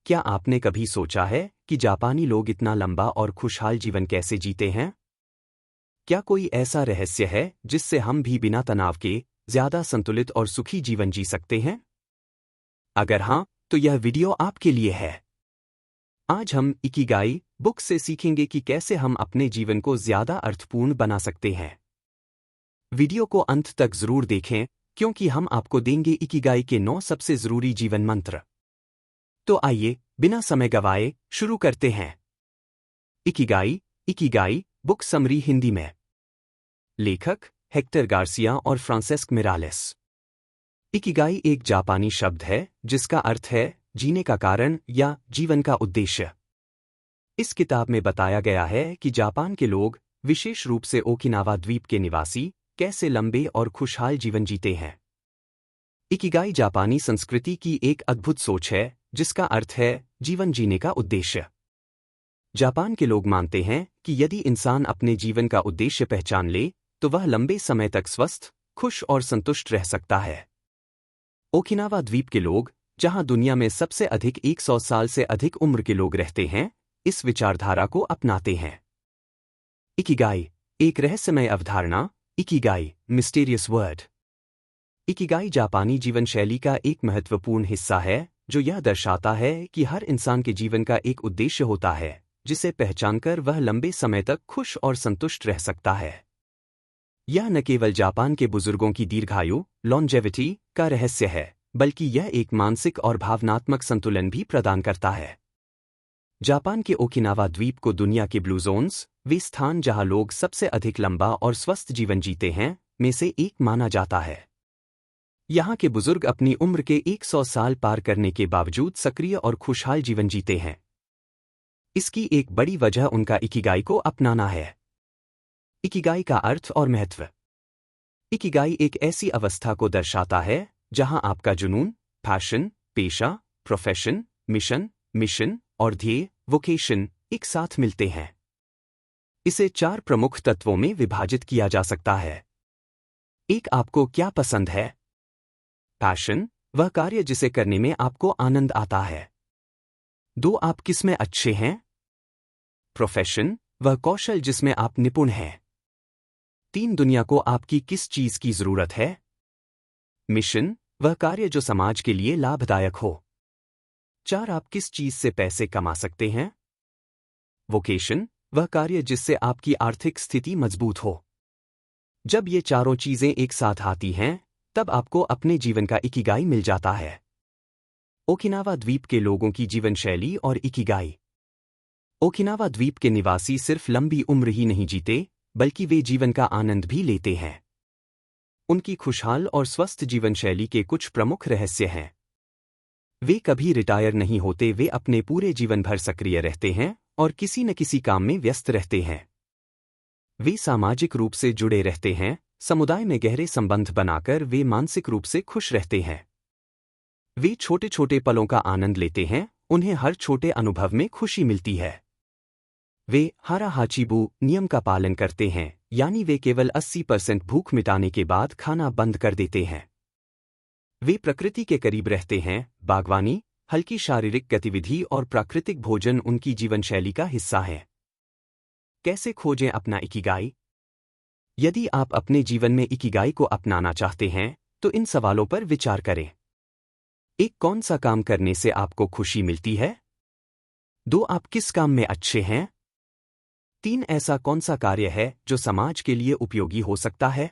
क्या आपने कभी सोचा है कि जापानी लोग इतना लंबा और खुशहाल जीवन कैसे जीते हैं? क्या कोई ऐसा रहस्य है जिससे हम भी बिना तनाव के ज्यादा संतुलित और सुखी जीवन जी सकते हैं? अगर हाँ, तो यह वीडियो आपके लिए है। आज हम इकिगाई बुक से सीखेंगे कि कैसे हम अपने जीवन को ज्यादा अर्थपूर्ण बना सकते हैं। वीडियो को अंत तक जरूर देखें, क्योंकि हम आपको देंगे इकिगाई के 9 सबसे जरूरी जीवन मंत्र। तो आइए, बिना समय गवाए, शुरू करते हैं। इकिगाई बुक समरी हिंदी में। लेखक हेक्टर गार्सिया और फ्रांसेस्क मिरालेस। इकिगाई एक जापानी शब्द है जिसका अर्थ है जीने का कारण या जीवन का उद्देश्य। इस किताब में बताया गया है कि जापान के लोग, विशेष रूप से ओकिनावा द्वीप के निवासी, कैसे लंबे और खुशहाल जीवन जीते हैं। इकिगाई जापानी संस्कृति की एक अद्भुत सोच है जिसका अर्थ है जीवन जीने का उद्देश्य। जापान के लोग मानते हैं कि यदि इंसान अपने जीवन का उद्देश्य पहचान ले तो वह लंबे समय तक स्वस्थ, खुश और संतुष्ट रह सकता है। ओकिनावा द्वीप के लोग, जहां दुनिया में सबसे अधिक 100 साल से अधिक उम्र के लोग रहते हैं, इस विचारधारा को अपनाते हैं। इकिगाई एक रहस्यमय अवधारणा, इकिगाई मिस्टीरियस वर्ड। इकिगाई जापानी जीवन शैली का एक महत्वपूर्ण हिस्सा है जो यह दर्शाता है कि हर इंसान के जीवन का एक उद्देश्य होता है जिसे पहचानकर वह लंबे समय तक खुश और संतुष्ट रह सकता है। यह न केवल जापान के बुजुर्गों की दीर्घायु लॉन्जेविटी का रहस्य है, बल्कि यह एक मानसिक और भावनात्मक संतुलन भी प्रदान करता है। जापान के ओकिनावा द्वीप को दुनिया के ब्लू जोन्स, वे स्थान जहां लोग सबसे अधिक लंबा और स्वस्थ जीवन जीते हैं, में से एक माना जाता है। यहाँ के बुजुर्ग अपनी उम्र के 100 साल पार करने के बावजूद सक्रिय और खुशहाल जीवन जीते हैं। इसकी एक बड़ी वजह उनका इकिगाई को अपनाना है। इकिगाई का अर्थ और महत्व। इकिगाई एक ऐसी अवस्था को दर्शाता है जहां आपका जुनून, पैशन, पेशा, प्रोफेशन, मिशन और ध्येय, वोकेशन, एक साथ मिलते हैं। इसे 4 प्रमुख तत्वों में विभाजित किया जा सकता है। 1. आपको क्या पसंद है? पैशन, वह कार्य जिसे करने में आपको आनंद आता है। 2. आप किसमें अच्छे हैं? प्रोफेशन, वह कौशल जिसमें आप निपुण हैं। 3. दुनिया को आपकी किस चीज की जरूरत है? मिशन, वह कार्य जो समाज के लिए लाभदायक हो। 4. आप किस चीज से पैसे कमा सकते हैं? वोकेशन, वह कार्य जिससे आपकी आर्थिक स्थिति मजबूत हो। जब ये चारों चीजें एक साथ आती हैं, तब आपको अपने जीवन का इकिगाई मिल जाता है। ओकिनावा द्वीप के लोगों की जीवन शैली और इकिगाई। ओकिनावा द्वीप के निवासी सिर्फ लंबी उम्र ही नहीं जीते, बल्कि वे जीवन का आनंद भी लेते हैं। उनकी खुशहाल और स्वस्थ जीवन शैली के कुछ प्रमुख रहस्य हैं। वे कभी रिटायर नहीं होते, वे अपने पूरे जीवन भर सक्रिय रहते हैं और किसी न किसी काम में व्यस्त रहते हैं। वे सामाजिक रूप से जुड़े रहते हैं, समुदाय में गहरे संबंध बनाकर वे मानसिक रूप से खुश रहते हैं। वे छोटे छोटे पलों का आनंद लेते हैं, उन्हें हर छोटे अनुभव में खुशी मिलती है। वे हारा हाचिबू नियम का पालन करते हैं, यानी वे केवल 80% भूख मिटाने के बाद खाना बंद कर देते हैं। वे प्रकृति के करीब रहते हैं, बागवानी, हल्की शारीरिक गतिविधि और प्राकृतिक भोजन उनकी जीवन शैली का हिस्सा है। कैसे खोजें अपना इकिगाई? यदि आप अपने जीवन में इकिगाई को अपनाना चाहते हैं, तो इन सवालों पर विचार करें। 1. कौन सा काम करने से आपको खुशी मिलती है? 2. आप किस काम में अच्छे हैं? 3. ऐसा कौन सा कार्य है जो समाज के लिए उपयोगी हो सकता है?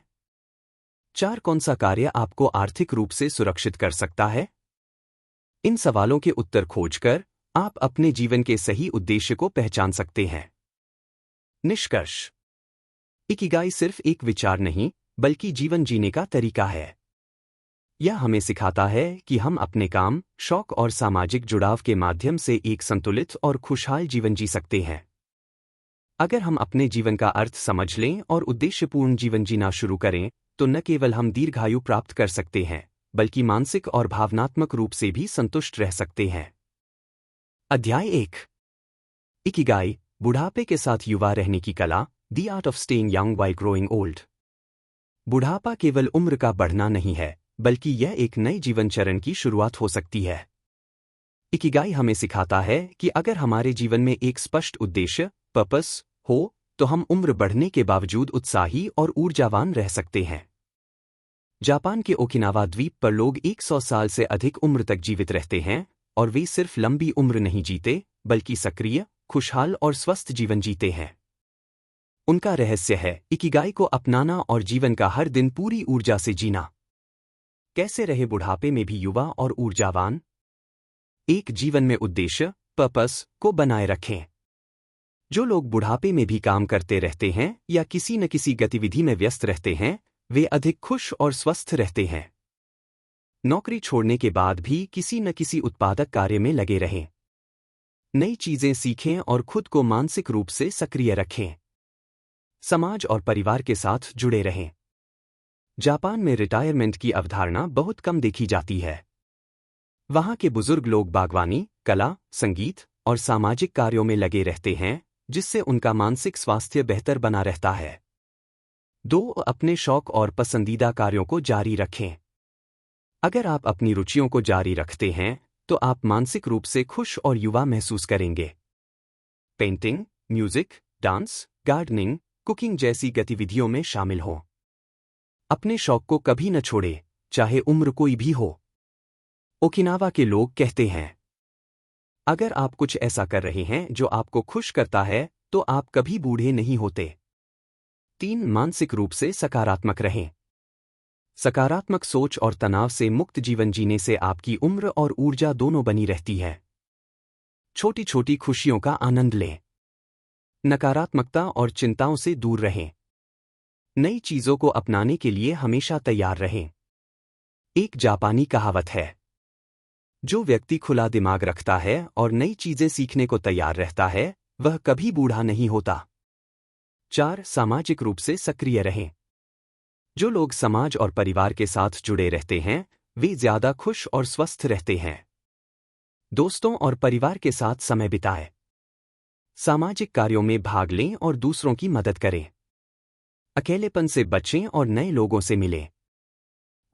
4. कौन सा कार्य आपको आर्थिक रूप से सुरक्षित कर सकता है? इन सवालों के उत्तर खोजकर आप अपने जीवन के सही उद्देश्य को पहचान सकते हैं। निष्कर्ष। इकिगाई सिर्फ एक विचार नहीं, बल्कि जीवन जीने का तरीका है। यह हमें सिखाता है कि हम अपने काम, शौक और सामाजिक जुड़ाव के माध्यम से एक संतुलित और खुशहाल जीवन जी सकते हैं। अगर हम अपने जीवन का अर्थ समझ लें और उद्देश्यपूर्ण जीवन जीना शुरू करें, तो न केवल हम दीर्घायु प्राप्त कर सकते हैं, बल्कि मानसिक और भावनात्मक रूप से भी संतुष्ट रह सकते हैं। अध्याय 1। इकिगाई, बुढ़ापे के साथ युवा रहने की कला, the art of staying young while growing old. बुढ़ापा केवल उम्र का बढ़ना नहीं है, बल्कि यह एक नए जीवन चरण की शुरुआत हो सकती है। इकिगाई हमें सिखाता है कि अगर हमारे जीवन में एक स्पष्ट उद्देश्य पर्पस हो तो हम उम्र बढ़ने के बावजूद उत्साही और ऊर्जावान रह सकते हैं। जापान के ओकिनावा द्वीप पर लोग 100 साल से अधिक उम्र तक जीवित रहते हैं और वे सिर्फ लंबी उम्र नहीं जीते बल्कि सक्रिय, खुशहाल और स्वस्थ जीवन जीते हैं। उनका रहस्य है इकिगाई को अपनाना और जीवन का हर दिन पूरी ऊर्जा से जीना। कैसे रहे बुढ़ापे में भी युवा और ऊर्जावान? एक जीवन में उद्देश्य पर्पस को बनाए रखें। जो लोग बुढ़ापे में भी काम करते रहते हैं या किसी न किसी गतिविधि में व्यस्त रहते हैं वे अधिक खुश और स्वस्थ रहते हैं। नौकरी छोड़ने के बाद भी किसी न किसी उत्पादक कार्य में लगे रहें। नई चीजें सीखें और खुद को मानसिक रूप से सक्रिय रखें। समाज और परिवार के साथ जुड़े रहें। जापान में रिटायरमेंट की अवधारणा बहुत कम देखी जाती है। वहाँ के बुजुर्ग लोग बागवानी, कला, संगीत और सामाजिक कार्यों में लगे रहते हैं जिससे उनका मानसिक स्वास्थ्य बेहतर बना रहता है। 2. अपने शौक और पसंदीदा कार्यों को जारी रखें। अगर आप अपनी रुचियों को जारी रखते हैं तो आप मानसिक रूप से खुश और युवा महसूस करेंगे। Painting, music, dance, gardening, cooking जैसी गतिविधियों में शामिल हों। अपने शौक को कभी न छोड़ें, चाहे उम्र कोई भी हो। ओकिनावा के लोग कहते हैं, अगर आप कुछ ऐसा कर रहे हैं जो आपको खुश करता है तो आप कभी बूढ़े नहीं होते। 3. मानसिक रूप से सकारात्मक रहें। सकारात्मक सोच और तनाव से मुक्त जीवन जीने से आपकी उम्र और ऊर्जा दोनों बनी रहती है। छोटी छोटी खुशियों का आनंद लें। नकारात्मकता और चिंताओं से दूर रहें। नई चीजों को अपनाने के लिए हमेशा तैयार रहें। एक जापानी कहावत है, जो व्यक्ति खुला दिमाग रखता है और नई चीजें सीखने को तैयार रहता है वह कभी बूढ़ा नहीं होता। 4. सामाजिक रूप से सक्रिय रहें। जो लोग समाज और परिवार के साथ जुड़े रहते हैं वे ज्यादा खुश और स्वस्थ रहते हैं। दोस्तों और परिवार के साथ समय बिताएं। सामाजिक कार्यों में भाग लें और दूसरों की मदद करें। अकेलेपन से बचें और नए लोगों से मिलें।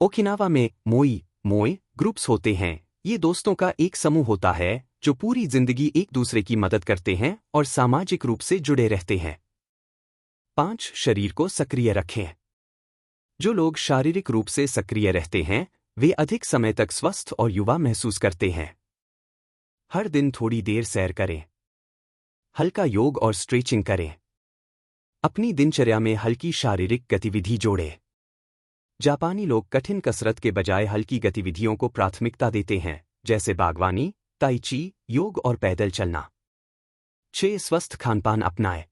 ओकिनावा में मोई ग्रुप्स होते हैं। ये दोस्तों का एक समूह होता है जो पूरी जिंदगी एक दूसरे की मदद करते हैं और सामाजिक रूप से जुड़े रहते हैं। 5. शरीर को सक्रिय रखें। जो लोग शारीरिक रूप से सक्रिय रहते हैं वे अधिक समय तक स्वस्थ और युवा महसूस करते हैं। हर दिन थोड़ी देर सैर करें। हल्का योग और स्ट्रेचिंग करें। अपनी दिनचर्या में हल्की शारीरिक गतिविधि जोड़ें। जापानी लोग कठिन कसरत के बजाय हल्की गतिविधियों को प्राथमिकता देते हैं जैसे बागवानी, ताई ची, योग और पैदल चलना। 6. स्वस्थ खानपान अपनाएं।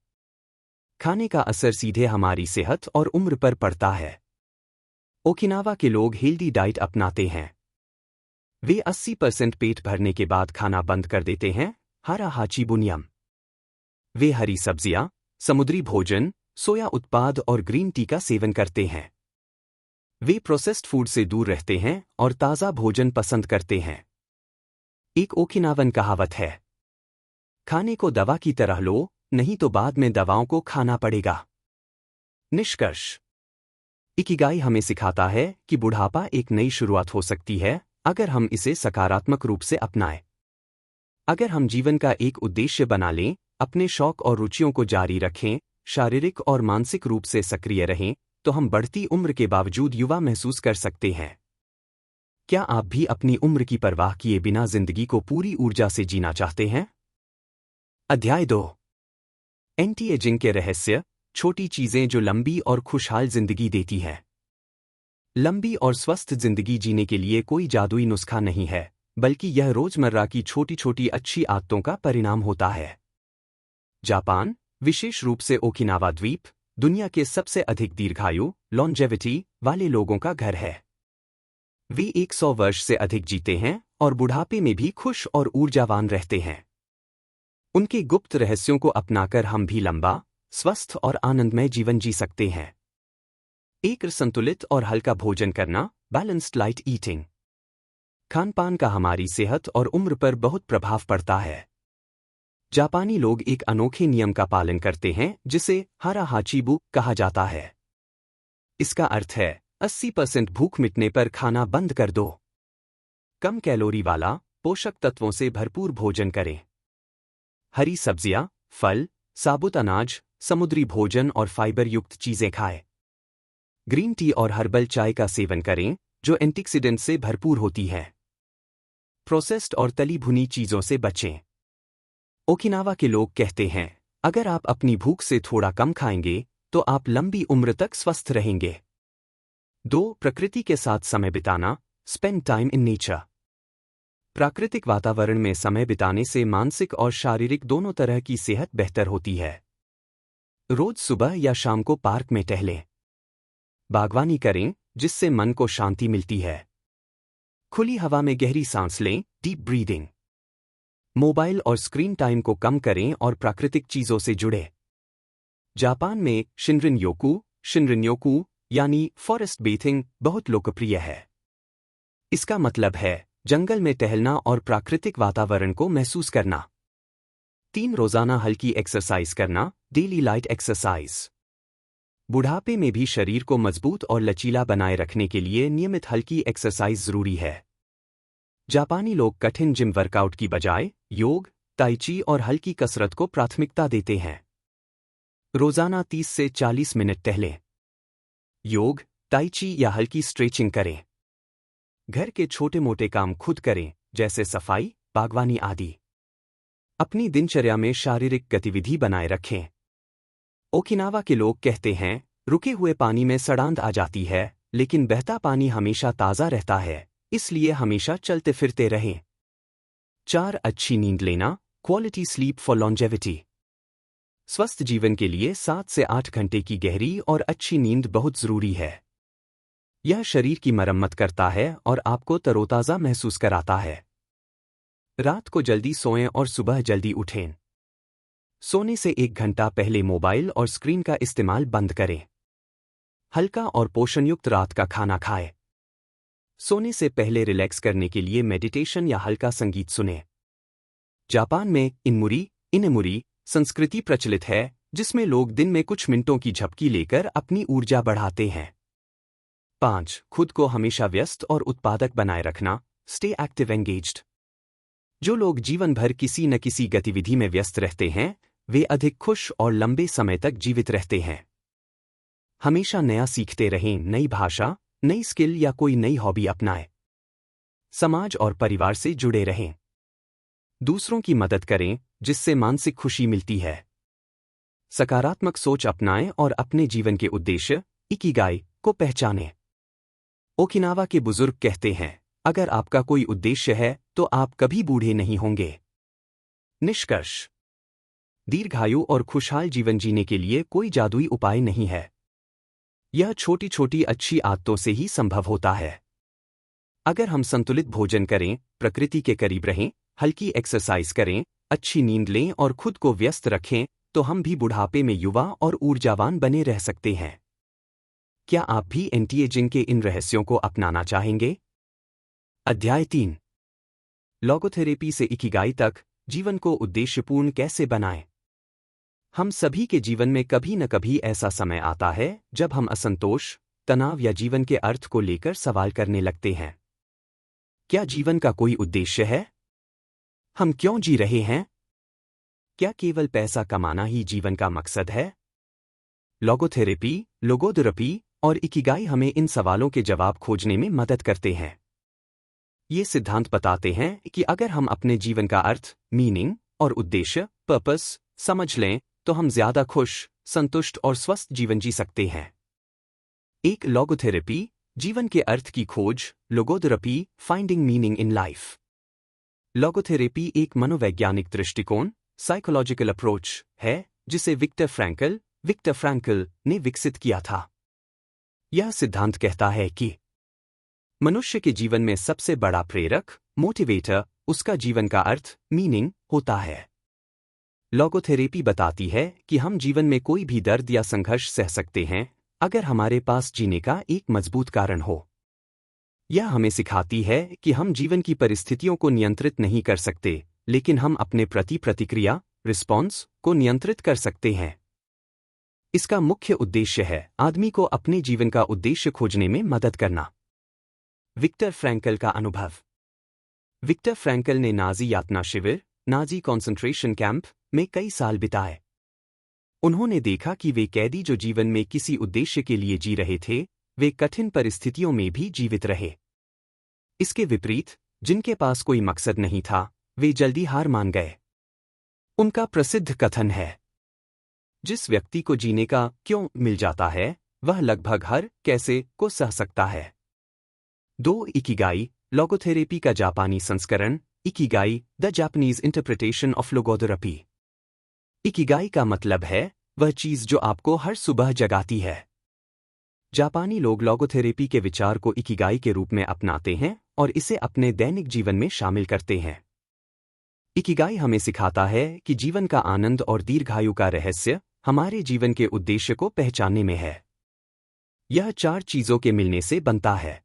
खाने का असर सीधे हमारी सेहत और उम्र पर पड़ता है। ओकिनावा के लोग हेल्दी डाइट अपनाते हैं। वे 80% पेट भरने के बाद खाना बंद कर देते हैं। हारा हाची बुनियम। वे हरी सब्जियां, समुद्री भोजन, सोया उत्पाद और ग्रीन टी का सेवन करते हैं। वे प्रोसेस्ड फूड से दूर रहते हैं और ताज़ा भोजन पसंद करते हैं। एक ओकिनावन कहावत है, खाने को दवा की तरह लो, नहीं तो बाद में दवाओं को खाना पड़ेगा। निष्कर्ष, इकिगाई हमें सिखाता है कि बुढ़ापा एक नई शुरुआत हो सकती है अगर हम इसे सकारात्मक रूप से अपनाएं। अगर हम जीवन का एक उद्देश्य बना लें, अपने शौक और रुचियों को जारी रखें, शारीरिक और मानसिक रूप से सक्रिय रहें, तो हम बढ़ती उम्र के बावजूद युवा महसूस कर सकते हैं। क्या आप भी अपनी उम्र की परवाह किए बिना जिंदगी को पूरी ऊर्जा से जीना चाहते हैं? अध्याय 2, एंटी एजिंग के रहस्य, छोटी चीजें जो लंबी और खुशहाल जिंदगी देती हैं। लंबी और स्वस्थ जिंदगी जीने के लिए कोई जादुई नुस्खा नहीं है, बल्कि यह रोजमर्रा की छोटी छोटी अच्छी आदतों का परिणाम होता है। जापान, विशेष रूप से ओकिनावा द्वीप, दुनिया के सबसे अधिक दीर्घायु लॉन्जेविटी वाले लोगों का घर है। वे 100 वर्ष से अधिक जीते हैं और बुढ़ापे में भी खुश और ऊर्जावान रहते हैं। उनके गुप्त रहस्यों को अपनाकर हम भी लंबा, स्वस्थ और आनंदमय जीवन जी सकते हैं। एक संतुलित और हल्का भोजन करना, बैलेंस्ड लाइट ईटिंग। खानपान का हमारी सेहत और उम्र पर बहुत प्रभाव पड़ता है। जापानी लोग एक अनोखे नियम का पालन करते हैं जिसे हारा हाचीबु कहा जाता है। इसका अर्थ है 80% भूख मिटने पर खाना बंद कर दो। कम कैलोरी वाला, पोषक तत्वों से भरपूर भोजन करें। हरी सब्जियां, फल, साबुत अनाज, समुद्री भोजन और फाइबर युक्त चीजें खाएं। ग्रीन टी और हर्बल चाय का सेवन करें, जो एंटीऑक्सीडेंट से भरपूर होती है। प्रोसेस्ड और तली भुनी चीजों से बचें। ओकिनावा के लोग कहते हैं, अगर आप अपनी भूख से थोड़ा कम खाएंगे तो आप लंबी उम्र तक स्वस्थ रहेंगे। 2. प्रकृति के साथ समय बिताना, स्पेंड टाइम इन नेचर। प्राकृतिक वातावरण में समय बिताने से मानसिक और शारीरिक दोनों तरह की सेहत बेहतर होती है। रोज सुबह या शाम को पार्क में टहलें। बागवानी करें, जिससे मन को शांति मिलती है। खुली हवा में गहरी सांस लें, डीप ब्रीदिंग। मोबाइल और स्क्रीन टाइम को कम करें और प्राकृतिक चीजों से जुड़े। जापान में शिनरिन-योकू यानी फॉरेस्ट बेथिंग बहुत लोकप्रिय है। इसका मतलब है जंगल में टहलना और प्राकृतिक वातावरण को महसूस करना। 3. रोजाना हल्की एक्सरसाइज करना, डेली लाइट एक्सरसाइज। बुढ़ापे में भी शरीर को मजबूत और लचीला बनाए रखने के लिए नियमित हल्की एक्सरसाइज जरूरी है। जापानी लोग कठिन जिम वर्कआउट की बजाय योग, ताई ची और हल्की कसरत को प्राथमिकता देते हैं। रोजाना 30 से 40 मिनट टहलें। योग, ताई ची या हल्की स्ट्रेचिंग करें। घर के छोटे-मोटे काम खुद करें, जैसे सफाई, बागवानी आदि। अपनी दिनचर्या में शारीरिक गतिविधि बनाए रखें। ओकिनावा के लोग कहते हैं, रुके हुए पानी में सड़ांध आ जाती है, लेकिन बहता पानी हमेशा ताज़ा रहता है, इसलिए हमेशा चलते फिरते रहें। 4. अच्छी नींद लेना, क्वालिटी स्लीप फॉर लॉन्जेविटी। स्वस्थ जीवन के लिए 7 से 8 घंटे की गहरी और अच्छी नींद बहुत जरूरी है। यह शरीर की मरम्मत करता है और आपको तरोताज़ा महसूस कराता है। रात को जल्दी सोएं और सुबह जल्दी उठें। सोने से 1 घंटा पहले मोबाइल और स्क्रीन का इस्तेमाल बंद करें। हल्का और पोषणयुक्त रात का खाना खाएं। सोने से पहले रिलैक्स करने के लिए मेडिटेशन या हल्का संगीत सुनें। जापान में इनेमुरी संस्कृति प्रचलित है, जिसमें लोग दिन में कुछ मिनटों की झपकी लेकर अपनी ऊर्जा बढ़ाते हैं। 5. खुद को हमेशा व्यस्त और उत्पादक बनाए रखना, स्टे एक्टिव एंगेज्ड। जो लोग जीवन भर किसी न किसी गतिविधि में व्यस्त रहते हैं, वे अधिक खुश और लंबे समय तक जीवित रहते हैं। हमेशा नया सीखते रहें, नई भाषा, नई स्किल या कोई नई हॉबी अपनाएं। समाज और परिवार से जुड़े रहें। दूसरों की मदद करें, जिससे मानसिक खुशी मिलती है। सकारात्मक सोच अपनाएं और अपने जीवन के उद्देश्य, इकिगाई, को पहचानें। ओकिनावा के बुजुर्ग कहते हैं, अगर आपका कोई उद्देश्य है तो आप कभी बूढ़े नहीं होंगे। निष्कर्ष: दीर्घायु और खुशहाल जीवन जीने के लिए कोई जादुई उपाय नहीं है। यह छोटी छोटी अच्छी आदतों से ही संभव होता है। अगर हम संतुलित भोजन करें, प्रकृति के करीब रहें, हल्की एक्सरसाइज करें, अच्छी नींद लें और खुद को व्यस्त रखें, तो हम भी बुढ़ापे में युवा और ऊर्जावान बने रह सकते हैं। क्या आप भी एंटी एजिंग के इन रहस्यों को अपनाना चाहेंगे? अध्याय 3: लोगोथेरेपी से इकिगाई तक, जीवन को उद्देश्यपूर्ण कैसे बनाएं? हम सभी के जीवन में कभी न कभी ऐसा समय आता है जब हम असंतोष, तनाव या जीवन के अर्थ को लेकर सवाल करने लगते हैं। क्या जीवन का कोई उद्देश्य है? हम क्यों जी रहे हैं? क्या केवल पैसा कमाना ही जीवन का मकसद है? लोगोथेरेपी और इकिगाई हमें इन सवालों के जवाब खोजने में मदद करते हैं। ये सिद्धांत बताते हैं कि अगर हम अपने जीवन का अर्थ, मीनिंग और उद्देश्य, पर्पस, समझ लें, तो हम ज्यादा खुश, संतुष्ट और स्वस्थ जीवन जी सकते हैं। एक लोगोथेरेपी, जीवन के अर्थ की खोज, logotherapy, finding meaning in life. Logotherapy एक मनोवैज्ञानिक दृष्टिकोण, साइकोलॉजिकल अप्रोच है, जिसे विक्टर फ्रैंकल ने विकसित किया था। यह सिद्धांत कहता है कि मनुष्य के जीवन में सबसे बड़ा प्रेरक, मोटिवेटर, उसका जीवन का अर्थ, मीनिंग, होता है। लोगोथेरेपी बताती है कि हम जीवन में कोई भी दर्द या संघर्ष सह सकते हैं, अगर हमारे पास जीने का एक मजबूत कारण हो। यह हमें सिखाती है कि हम जीवन की परिस्थितियों को नियंत्रित नहीं कर सकते, लेकिन हम अपने प्रति प्रतिक्रिया, रिस्पॉन्स, को नियंत्रित कर सकते हैं। इसका मुख्य उद्देश्य है आदमी को अपने जीवन का उद्देश्य खोजने में मदद करना। विक्टर फ्रैंकल का अनुभव। विक्टर फ्रैंकल ने नाजी यातना शिविर, नाजी कॉन्सेंट्रेशन कैंप में कई साल बिताए। उन्होंने देखा कि वे कैदी जो जीवन में किसी उद्देश्य के लिए जी रहे थे, वे कठिन परिस्थितियों में भी जीवित रहे। इसके विपरीत, जिनके पास कोई मकसद नहीं था, वे जल्दी हार मान गए। उनका प्रसिद्ध कथन है, जिस व्यक्ति को जीने का क्यों मिल जाता है, वह लगभग हर कैसे को सह सकता है। 2 इकिगाई, लोगोथेरेपी का जापानी संस्करण। Ikigai, the Japanese interpretation of logotherapy. Ikigai का मतलब है वह चीज जो आपको हर सुबह जगाती है। जापानी लोग लोगोथेरेपी के विचार को इकिगाई के रूप में अपनाते हैं और इसे अपने दैनिक जीवन में शामिल करते हैं। इकिगाई हमें सिखाता है कि जीवन का आनंद और दीर्घायु का रहस्य हमारे जीवन के उद्देश्य को पहचानने में है। यह 4 चीजों के मिलने से बनता है।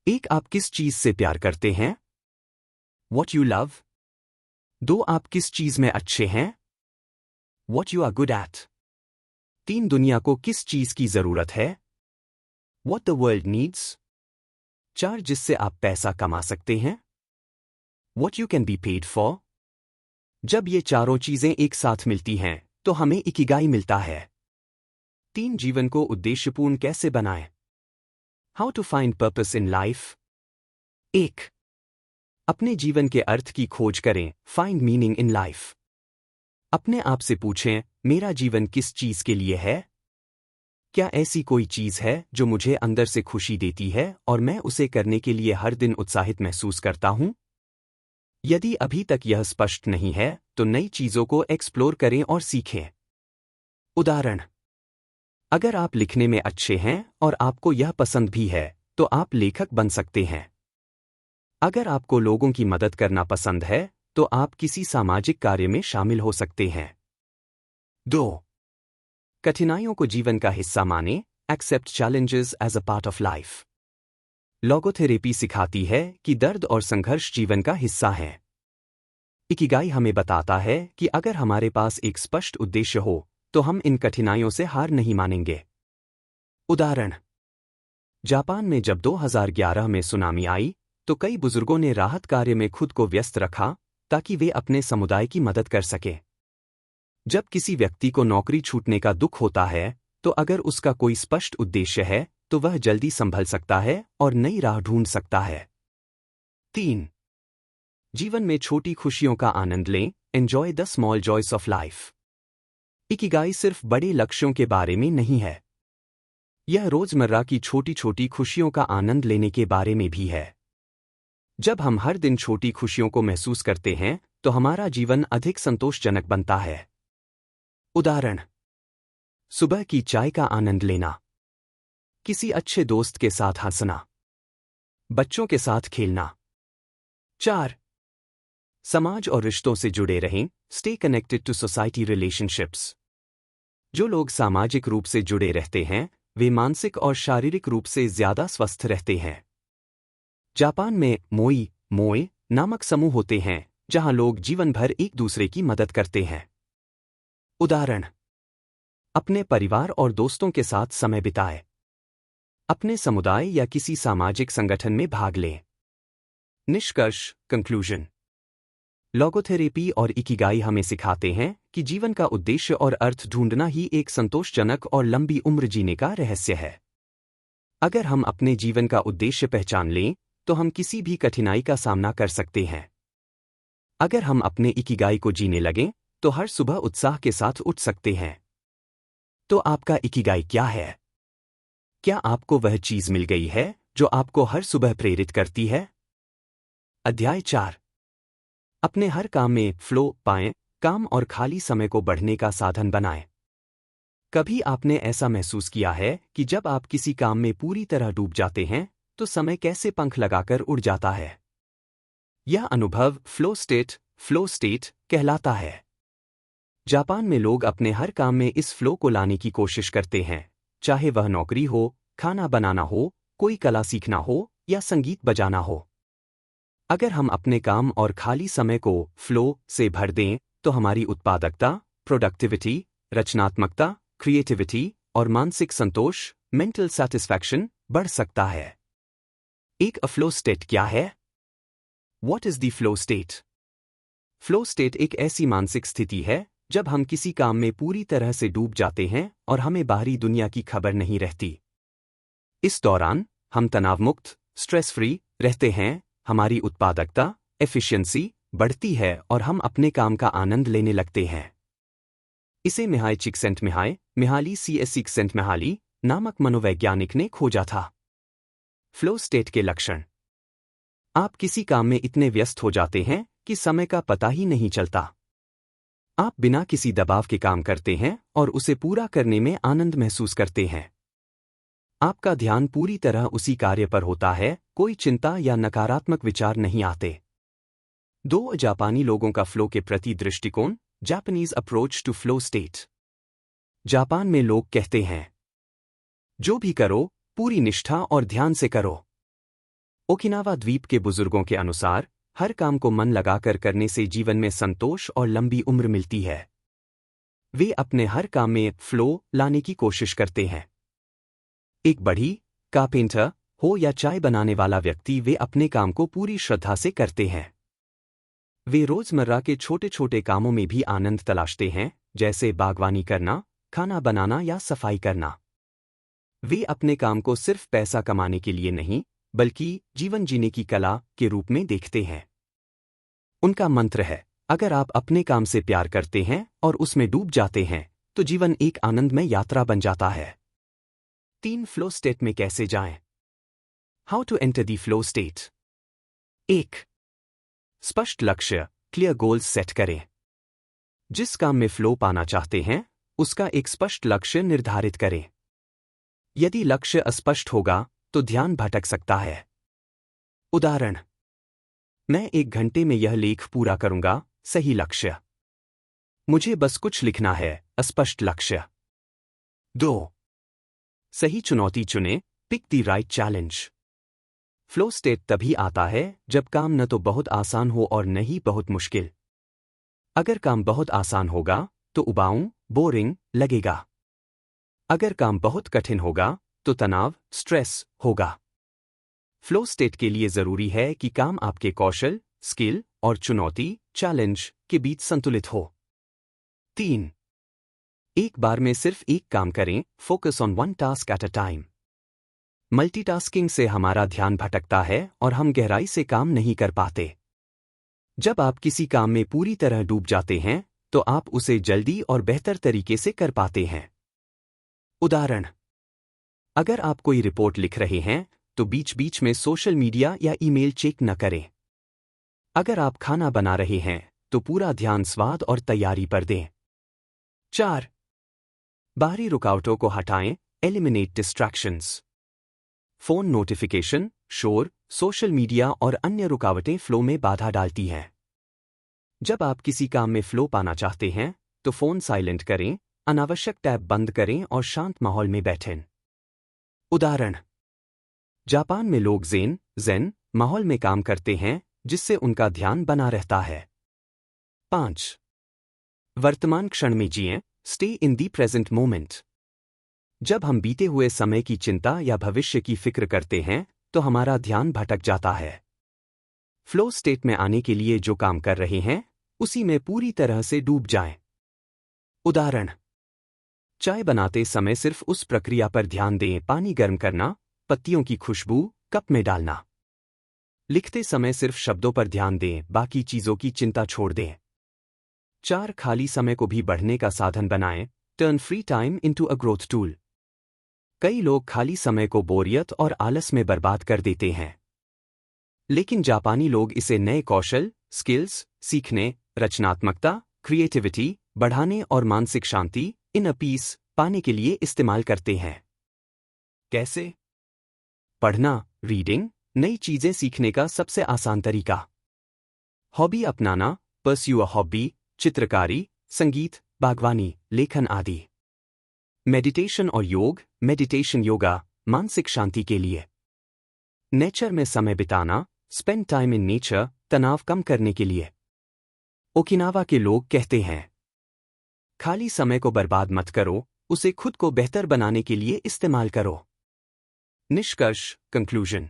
1. आप किस चीज से प्यार करते हैं? What you love. 2. आप किस चीज में अच्छे हैं? What you are good at. 3. दुनिया को किस चीज की जरूरत है? What the world needs. 4. जिससे आप पैसा कमा सकते हैं? What you can be paid for. जब ये चारों चीजें एक साथ मिलती हैं, तो हमें इकिगाई मिलता है। 3. जीवन को उद्देश्यपूर्ण कैसे बनाएं? How to find purpose in life. 1. अपने जीवन के अर्थ की खोज करें, Find meaning in life. अपने आप से पूछें, मेरा जीवन किस चीज के लिए है? क्या ऐसी कोई चीज है जो मुझे अंदर से खुशी देती है और मैं उसे करने के लिए हर दिन उत्साहित महसूस करता हूं? यदि अभी तक यह स्पष्ट नहीं है, तो नई चीजों को एक्सप्लोर करें और सीखें। उदाहरण, अगर आप लिखने में अच्छे हैं और आपको यह पसंद भी है, तो आप लेखक बन सकते हैं। अगर आपको लोगों की मदद करना पसंद है, तो आप किसी सामाजिक कार्य में शामिल हो सकते हैं। 2. कठिनाइयों को जीवन का हिस्सा मानें, Accept challenges as a part of life. Logotherapy सिखाती है कि दर्द और संघर्ष जीवन का हिस्सा हैं। इकिगाई हमें बताता है कि अगर हमारे पास एक स्पष्ट उद्देश्य हो, तो हम इन कठिनाइयों से हार नहीं मानेंगे। उदाहरण, जापान में जब 2011 में सुनामी आई, तो कई बुजुर्गों ने राहत कार्य में खुद को व्यस्त रखा ताकि वे अपने समुदाय की मदद कर सकें। जब किसी व्यक्ति को नौकरी छूटने का दुख होता है, तो अगर उसका कोई स्पष्ट उद्देश्य है, तो वह जल्दी संभल सकता है और नई राह ढूंढ सकता है। 3. जीवन में छोटी खुशियों का आनंद लें, Enjoy the small joys of life. Ikigai सिर्फ बड़े लक्ष्यों के बारे में नहीं है। यह रोजमर्रा की छोटी छोटी खुशियों का आनंद लेने के बारे में भी है। जब हम हर दिन छोटी खुशियों को महसूस करते हैं, तो हमारा जीवन अधिक संतोषजनक बनता है। उदाहरण, सुबह की चाय का आनंद लेना, किसी अच्छे दोस्त के साथ हंसना, बच्चों के साथ खेलना। 4. समाज और रिश्तों से जुड़े रहें, Stay connected to society relationships. जो लोग सामाजिक रूप से जुड़े रहते हैं, वे मानसिक और शारीरिक रूप से ज्यादा स्वस्थ रहते हैं। जापान में मोई नामक समूह होते हैं, जहां लोग जीवन भर एक दूसरे की मदद करते हैं। उदाहरण, अपने परिवार और दोस्तों के साथ समय बिताएं। अपने समुदाय या किसी सामाजिक संगठन में भाग लें। निष्कर्ष, कंक्लूजन। लोगोथेरेपी और इकिगाई हमें सिखाते हैं कि जीवन का उद्देश्य और अर्थ ढूंढना ही एक संतोषजनक और लंबी उम्र जीने का रहस्य है। अगर हम अपने जीवन का उद्देश्य पहचान लें, तो हम किसी भी कठिनाई का सामना कर सकते हैं। अगर हम अपने इकिगाई को जीने लगें, तो हर सुबह उत्साह के साथ उठ सकते हैं। तो आपका इकिगाई क्या है? क्या आपको वह चीज मिल गई है जो आपको हर सुबह प्रेरित करती है? अध्याय 4. अपने हर काम में फ्लो पाएं, काम और खाली समय को बढ़ने का साधन बनाएं। कभी आपने ऐसा महसूस किया है कि जब आप किसी काम में पूरी तरह डूब जाते हैं, तो समय कैसे पंख लगाकर उड़ जाता है? यह अनुभव फ्लो स्टेट कहलाता है। जापान में लोग अपने हर काम में इस फ्लो को लाने की कोशिश करते हैं, चाहे वह नौकरी हो, खाना बनाना हो, कोई कला सीखना हो या संगीत बजाना हो। अगर हम अपने काम और खाली समय को फ्लो से भर दें, तो हमारी उत्पादकता, प्रोडक्टिविटी, रचनात्मकता, क्रिएटिविटी और मानसिक संतोष, मेंटल सैटिस्फैक्शन बढ़ सकता है। एक फ्लो स्टेट क्या है? What is the flow state? Flow state एक ऐसी मानसिक स्थिति है जब हम किसी काम में पूरी तरह से डूब जाते हैं और हमें बाहरी दुनिया की खबर नहीं रहती। इस दौरान हम तनावमुक्त, स्ट्रेस फ्री रहते हैं, हमारी उत्पादकता, एफिशिएंसी बढ़ती है और हम अपने काम का आनंद लेने लगते हैं। इसे मिहाई चिक्सेंटमिहाली सीएस नामक मनोवैज्ञानिक ने खोजा था। फ्लो स्टेट के लक्षण। आप किसी काम में इतने व्यस्त हो जाते हैं कि समय का पता ही नहीं चलता। आप बिना किसी दबाव के काम करते हैं और उसे पूरा करने में आनंद महसूस करते हैं। आपका ध्यान पूरी तरह उसी कार्य पर होता है, कोई चिंता या नकारात्मक विचार नहीं आते। 2 जापानी लोगों का फ्लो के प्रति दृष्टिकोण, Japanese approach to flow state. Japan में लोग कहते हैं, जो भी करो पूरी निष्ठा और ध्यान से करो। ओकिनावा द्वीप के बुजुर्गों के अनुसार हर काम को मन लगाकर करने से जीवन में संतोष और लंबी उम्र मिलती है। वे अपने हर काम में फ्लो लाने की कोशिश करते हैं। एक बढ़ई, कारपेंटर हो या चाय बनाने वाला व्यक्ति, वे अपने काम को पूरी श्रद्धा से करते हैं। वे रोजमर्रा के छोटे छोटे कामों में भी आनंद तलाशते हैं, जैसे बागवानी करना, खाना बनाना या सफाई करना। वे अपने काम को सिर्फ पैसा कमाने के लिए नहीं, बल्कि जीवन जीने की कला के रूप में देखते हैं। उनका मंत्र है, अगर आप अपने काम से प्यार करते हैं और उसमें डूब जाते हैं, तो जीवन एक आनंदमय यात्रा बन जाता है। 3 फ्लो स्टेट में कैसे जाएं? How to enter the flow state. 1. स्पष्ट लक्ष्य, क्लियर गोल्स सेट करें। जिस काम में फ्लो पाना चाहते हैं, उसका एक स्पष्ट लक्ष्य निर्धारित करें। यदि लक्ष्य अस्पष्ट होगा, तो ध्यान भटक सकता है। उदाहरण, मैं 1 घंटे में यह लेख पूरा करूंगा, सही लक्ष्य। मुझे बस कुछ लिखना है, अस्पष्ट लक्ष्य। 2. सही चुनौती चुनें, pick the right challenge. Flow state तभी आता है जब काम न तो बहुत आसान हो और न ही बहुत मुश्किल। अगर काम बहुत आसान होगा, तो उबाऊ, बोरिंग लगेगा। अगर काम बहुत कठिन होगा, तो तनाव, स्ट्रेस होगा। फ्लो स्टेट के लिए जरूरी है कि काम आपके कौशल, स्किल और चुनौती, चैलेंज के बीच संतुलित हो। 3. एक बार में सिर्फ एक काम करें, focus on one task at a time. Multitasking से हमारा ध्यान भटकता है और हम गहराई से काम नहीं कर पाते। जब आप किसी काम में पूरी तरह डूब जाते हैं, तो आप उसे जल्दी और बेहतर तरीके से कर पाते हैं। उदाहरण, अगर आप कोई रिपोर्ट लिख रहे हैं, तो बीच बीच में सोशल मीडिया या ईमेल चेक न करें। अगर आप खाना बना रहे हैं, तो पूरा ध्यान स्वाद और तैयारी पर दें। 4. बाहरी रुकावटों को हटाएं, एलिमिनेट डिस्ट्रैक्शंस। फोन नोटिफिकेशन, शोर, सोशल मीडिया और अन्य रुकावटें फ्लो में बाधा डालती हैं। जब आप किसी काम में फ्लो पाना चाहते हैं, तो फोन साइलेंट करें, अनावश्यक टैब बंद करें और शांत माहौल में बैठें। उदाहरण, जापान में लोग ज़ेन माहौल में काम करते हैं, जिससे उनका ध्यान बना रहता है। 5. वर्तमान क्षण में जिएं, stay in the present moment. जब हम बीते हुए समय की चिंता या भविष्य की फिक्र करते हैं, तो हमारा ध्यान भटक जाता है। फ्लो स्टेट में आने के लिए जो काम कर रहे हैं, उसी में पूरी तरह से डूब जाएं। उदाहरण, चाय बनाते समय सिर्फ उस प्रक्रिया पर ध्यान दें, पानी गर्म करना, पत्तियों की खुशबू कप में डालना। लिखते समय सिर्फ शब्दों पर ध्यान दें, बाकी चीजों की चिंता छोड़ दें। 4. खाली समय को भी बढ़ने का साधन बनाएं, turn free time into a growth tool. कई लोग खाली समय को बोरियत और आलस में बर्बाद कर देते हैं। लेकिन जापानी लोग इसे नए कौशल, स्किल्स सीखने, रचनात्मकता, क्रिएटिविटी बढ़ाने और मानसिक शांति, इनर पीस पाने के लिए इस्तेमाल करते हैं। कैसे? पढ़ना, रीडिंग, नई चीजें सीखने का सबसे आसान तरीका। हॉबी अपनाना, परस्यू अ हॉबी, चित्रकारी, संगीत, बागवानी, लेखन आदि। मेडिटेशन और योग, मेडिटेशन योगा, मानसिक शांति के लिए। नेचर में समय बिताना, स्पेंड टाइम इन नेचर, तनाव कम करने के लिए। ओकिनावा के लोग कहते हैं, खाली समय को बर्बाद मत करो, उसे खुद को बेहतर बनाने के लिए इस्तेमाल करो। निष्कर्ष, कंक्लूजन।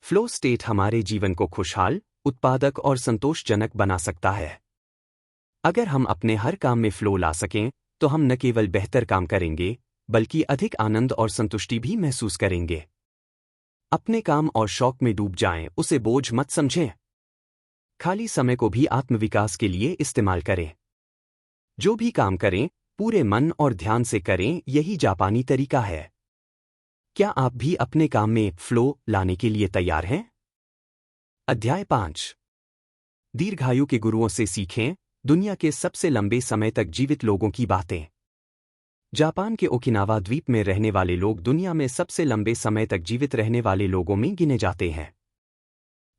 फ्लो स्टेट हमारे जीवन को खुशहाल, उत्पादक और संतोषजनक बना सकता है। अगर हम अपने हर काम में फ्लो ला सकें, तो हम न केवल बेहतर काम करेंगे, बल्कि अधिक आनंद और संतुष्टि भी महसूस करेंगे। अपने काम और शौक में डूब जाएं, उसे बोझ मत समझें। खाली समय को भी आत्मविकास के लिए इस्तेमाल करें। जो भी काम करें, पूरे मन और ध्यान से करें, यही जापानी तरीका है। क्या आप भी अपने काम में फ्लो लाने के लिए तैयार हैं? अध्याय 5। दीर्घायु के गुरुओं से सीखें, दुनिया के सबसे लंबे समय तक जीवित लोगों की बातें। जापान के ओकिनावा द्वीप में रहने वाले लोग दुनिया में सबसे लंबे समय तक जीवित रहने वाले लोगों में गिने जाते हैं।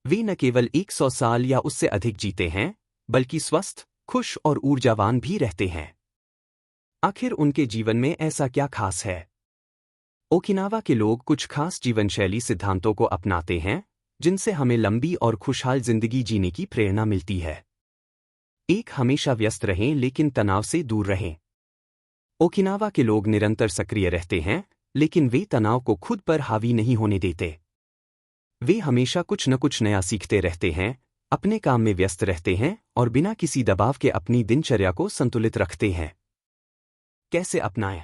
वे न केवल 100 साल या उससे अधिक जीते हैं, बल्कि स्वस्थ, खुश और ऊर्जावान भी रहते हैं। आखिर उनके जीवन में ऐसा क्या खास है? ओकिनावा के लोग कुछ खास जीवनशैली सिद्धांतों को अपनाते हैं, जिनसे हमें लंबी और खुशहाल जिंदगी जीने की प्रेरणा मिलती है। 1. हमेशा व्यस्त रहें लेकिन तनाव से दूर रहें। ओकिनावा के लोग निरंतर सक्रिय रहते हैं, लेकिन वे तनाव को खुद पर हावी नहीं होने देते। वे हमेशा कुछ न कुछ नया सीखते रहते हैं, अपने काम में व्यस्त रहते हैं और बिना किसी दबाव के अपनी दिनचर्या को संतुलित रखते हैं। कैसे अपनाएं?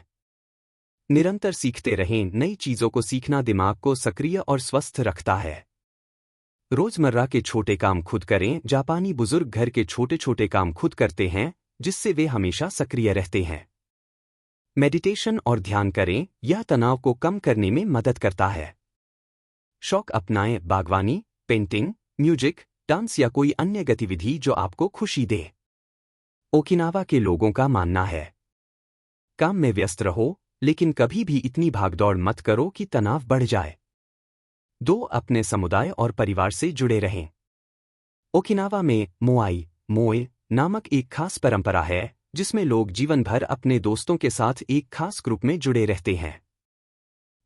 निरंतर सीखते रहें। नई चीजों को सीखना दिमाग को सक्रिय और स्वस्थ रखता है। रोजमर्रा के छोटे काम खुद करें। जापानी बुजुर्ग घर के छोटे छोटे काम खुद करते हैं, जिससे वे हमेशा सक्रिय रहते हैं। मेडिटेशन और ध्यान करें, यह तनाव को कम करने में मदद करता है। शौक अपनाएं। बागवानी, पेंटिंग, म्यूजिक, डांस या कोई अन्य गतिविधि जो आपको खुशी दे। ओकिनावा के लोगों का मानना है, काम में व्यस्त रहो, लेकिन कभी भी इतनी भागदौड़ मत करो कि तनाव बढ़ जाए। 2. अपने समुदाय और परिवार से जुड़े रहें। ओकिनावा में मोए नामक एक खास परंपरा है, जिसमें लोग जीवन भर अपने दोस्तों के साथ एक खास ग्रुप में जुड़े रहते हैं।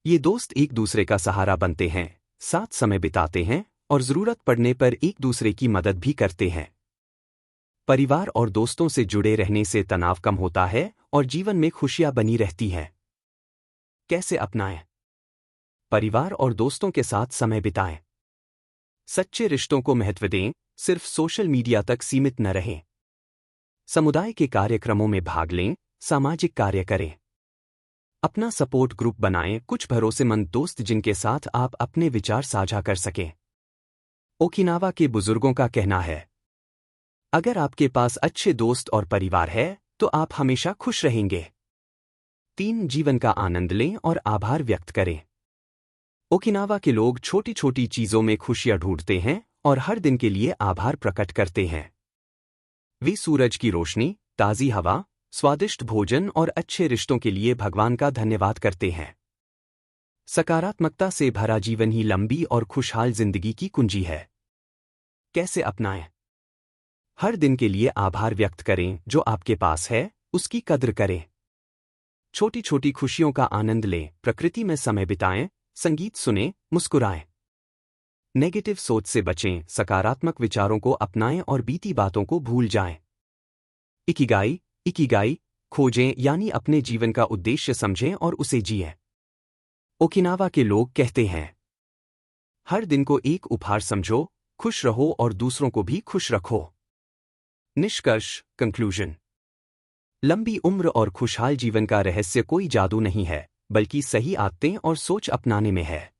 ये दोस्त एक दूसरे का सहारा बनते हैं, साथ समय बिताते हैं और जरूरत पड़ने पर एक दूसरे की मदद भी करते हैं। परिवार और दोस्तों से जुड़े रहने से तनाव कम होता है और जीवन में खुशियां बनी रहती हैं। कैसे अपनाएं? परिवार और दोस्तों के साथ समय बिताएं। सच्चे रिश्तों को महत्व दें, सिर्फ सोशल मीडिया तक सीमित न रहें। समुदाय के कार्यक्रमों में भाग लें, सामाजिक कार्य करें। अपना सपोर्ट ग्रुप बनाएं, कुछ भरोसेमंद दोस्त जिनके साथ आप अपने विचार साझा कर सकें। ओकिनावा के बुजुर्गों का कहना है, अगर आपके पास अच्छे दोस्त और परिवार है, तो आप हमेशा खुश रहेंगे। 3. जीवन का आनंद लें और आभार व्यक्त करें। ओकिनावा के लोग छोटी छोटी चीजों में खुशियां ढूंढते हैं और हर दिन के लिए आभार प्रकट करते हैं। वे सूरज की रोशनी, ताजी हवा, स्वादिष्ट भोजन और अच्छे रिश्तों के लिए भगवान का धन्यवाद करते हैं। सकारात्मकता से भरा जीवन ही लंबी और खुशहाल जिंदगी की कुंजी है। कैसे अपनाएं? हर दिन के लिए आभार व्यक्त करें। जो आपके पास है, उसकी कद्र करें। छोटी छोटी खुशियों का आनंद लें। प्रकृति में समय बिताएं, संगीत सुनें, मुस्कुराएं। नेगेटिव सोच से बचें, सकारात्मक विचारों को अपनाएं और बीती बातों को भूल जाएं। इकिगाई खोजें, यानी अपने जीवन का उद्देश्य समझें और उसे जिएं। ओकिनावा के लोग कहते हैं, हर दिन को एक उपहार समझो, खुश रहो और दूसरों को भी खुश रखो। निष्कर्ष, कंक्लूजन। लंबी उम्र और खुशहाल जीवन का रहस्य कोई जादू नहीं है, बल्कि सही आदतें और सोच अपनाने में है।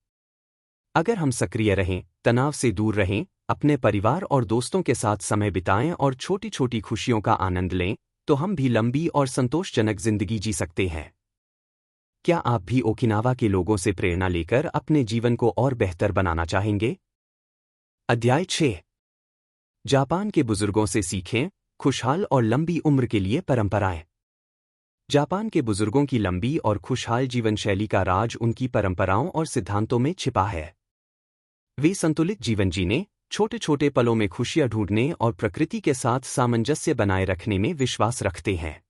अगर हम सक्रिय रहें, तनाव से दूर रहें, अपने परिवार और दोस्तों के साथ समय बिताएं और छोटी छोटी खुशियों का आनंद लें, तो हम भी लंबी और संतोषजनक जिंदगी जी सकते हैं। क्या आप भी ओकिनावा के लोगों से प्रेरणा लेकर अपने जीवन को और बेहतर बनाना चाहेंगे? अध्याय 6। जापान के बुजुर्गों से सीखें, खुशहाल और लंबी उम्र के लिए परंपराएं। जापान के बुजुर्गों की लंबी और खुशहाल जीवनशैली का राज उनकी परंपराओं और सिद्धांतों में छिपा है। वे संतुलित जीवन जीने, छोटे छोटे पलों में खुशियां ढूंढने और प्रकृति के साथ सामंजस्य बनाए रखने में विश्वास रखते हैं।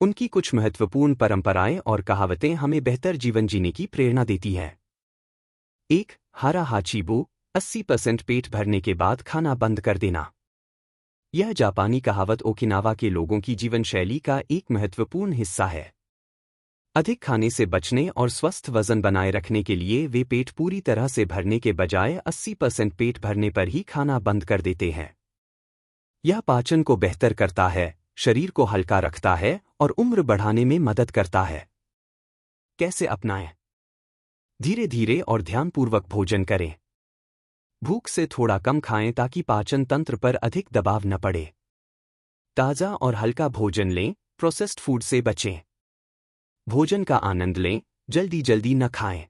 उनकी कुछ महत्वपूर्ण परंपराएं और कहावतें हमें बेहतर जीवन जीने की प्रेरणा देती हैं। 1. हारा हाचीबू, 80% पेट भरने के बाद खाना बंद कर देना। यह जापानी कहावत ओकिनावा के लोगों की जीवन शैली का एक महत्वपूर्ण हिस्सा है। अधिक खाने से बचने और स्वस्थ वजन बनाए रखने के लिए वे पेट पूरी तरह से भरने के बजाय 80% पेट भरने पर ही खाना बंद कर देते हैं। यह पाचन को बेहतर करता है, शरीर को हल्का रखता है और उम्र बढ़ाने में मदद करता है। कैसे अपनाएं? धीरे धीरे और ध्यानपूर्वक भोजन करें। भूख से थोड़ा कम खाएं ताकि पाचन तंत्र पर अधिक दबाव न पड़े। ताज़ा और हल्का भोजन लें, प्रोसेस्ड फूड से बचें। भोजन का आनंद लें, जल्दी जल्दी न खाएं।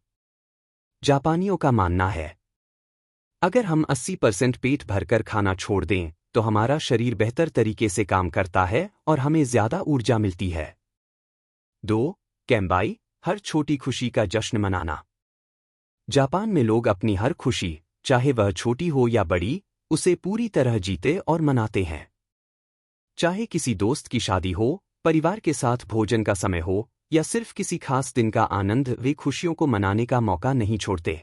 जापानियों का मानना है, अगर हम 80% पेट भरकर खाना छोड़ दें तो हमारा शरीर बेहतर तरीके से काम करता है और हमें ज्यादा ऊर्जा मिलती है। 2. कैम्बाई, हर छोटी खुशी का जश्न मनाना। जापान में लोग अपनी हर खुशी, चाहे वह छोटी हो या बड़ी, उसे पूरी तरह जीते और मनाते हैं। चाहे किसी दोस्त की शादी हो, परिवार के साथ भोजन का समय हो या सिर्फ किसी खास दिन का आनंद, वे खुशियों को मनाने का मौका नहीं छोड़ते।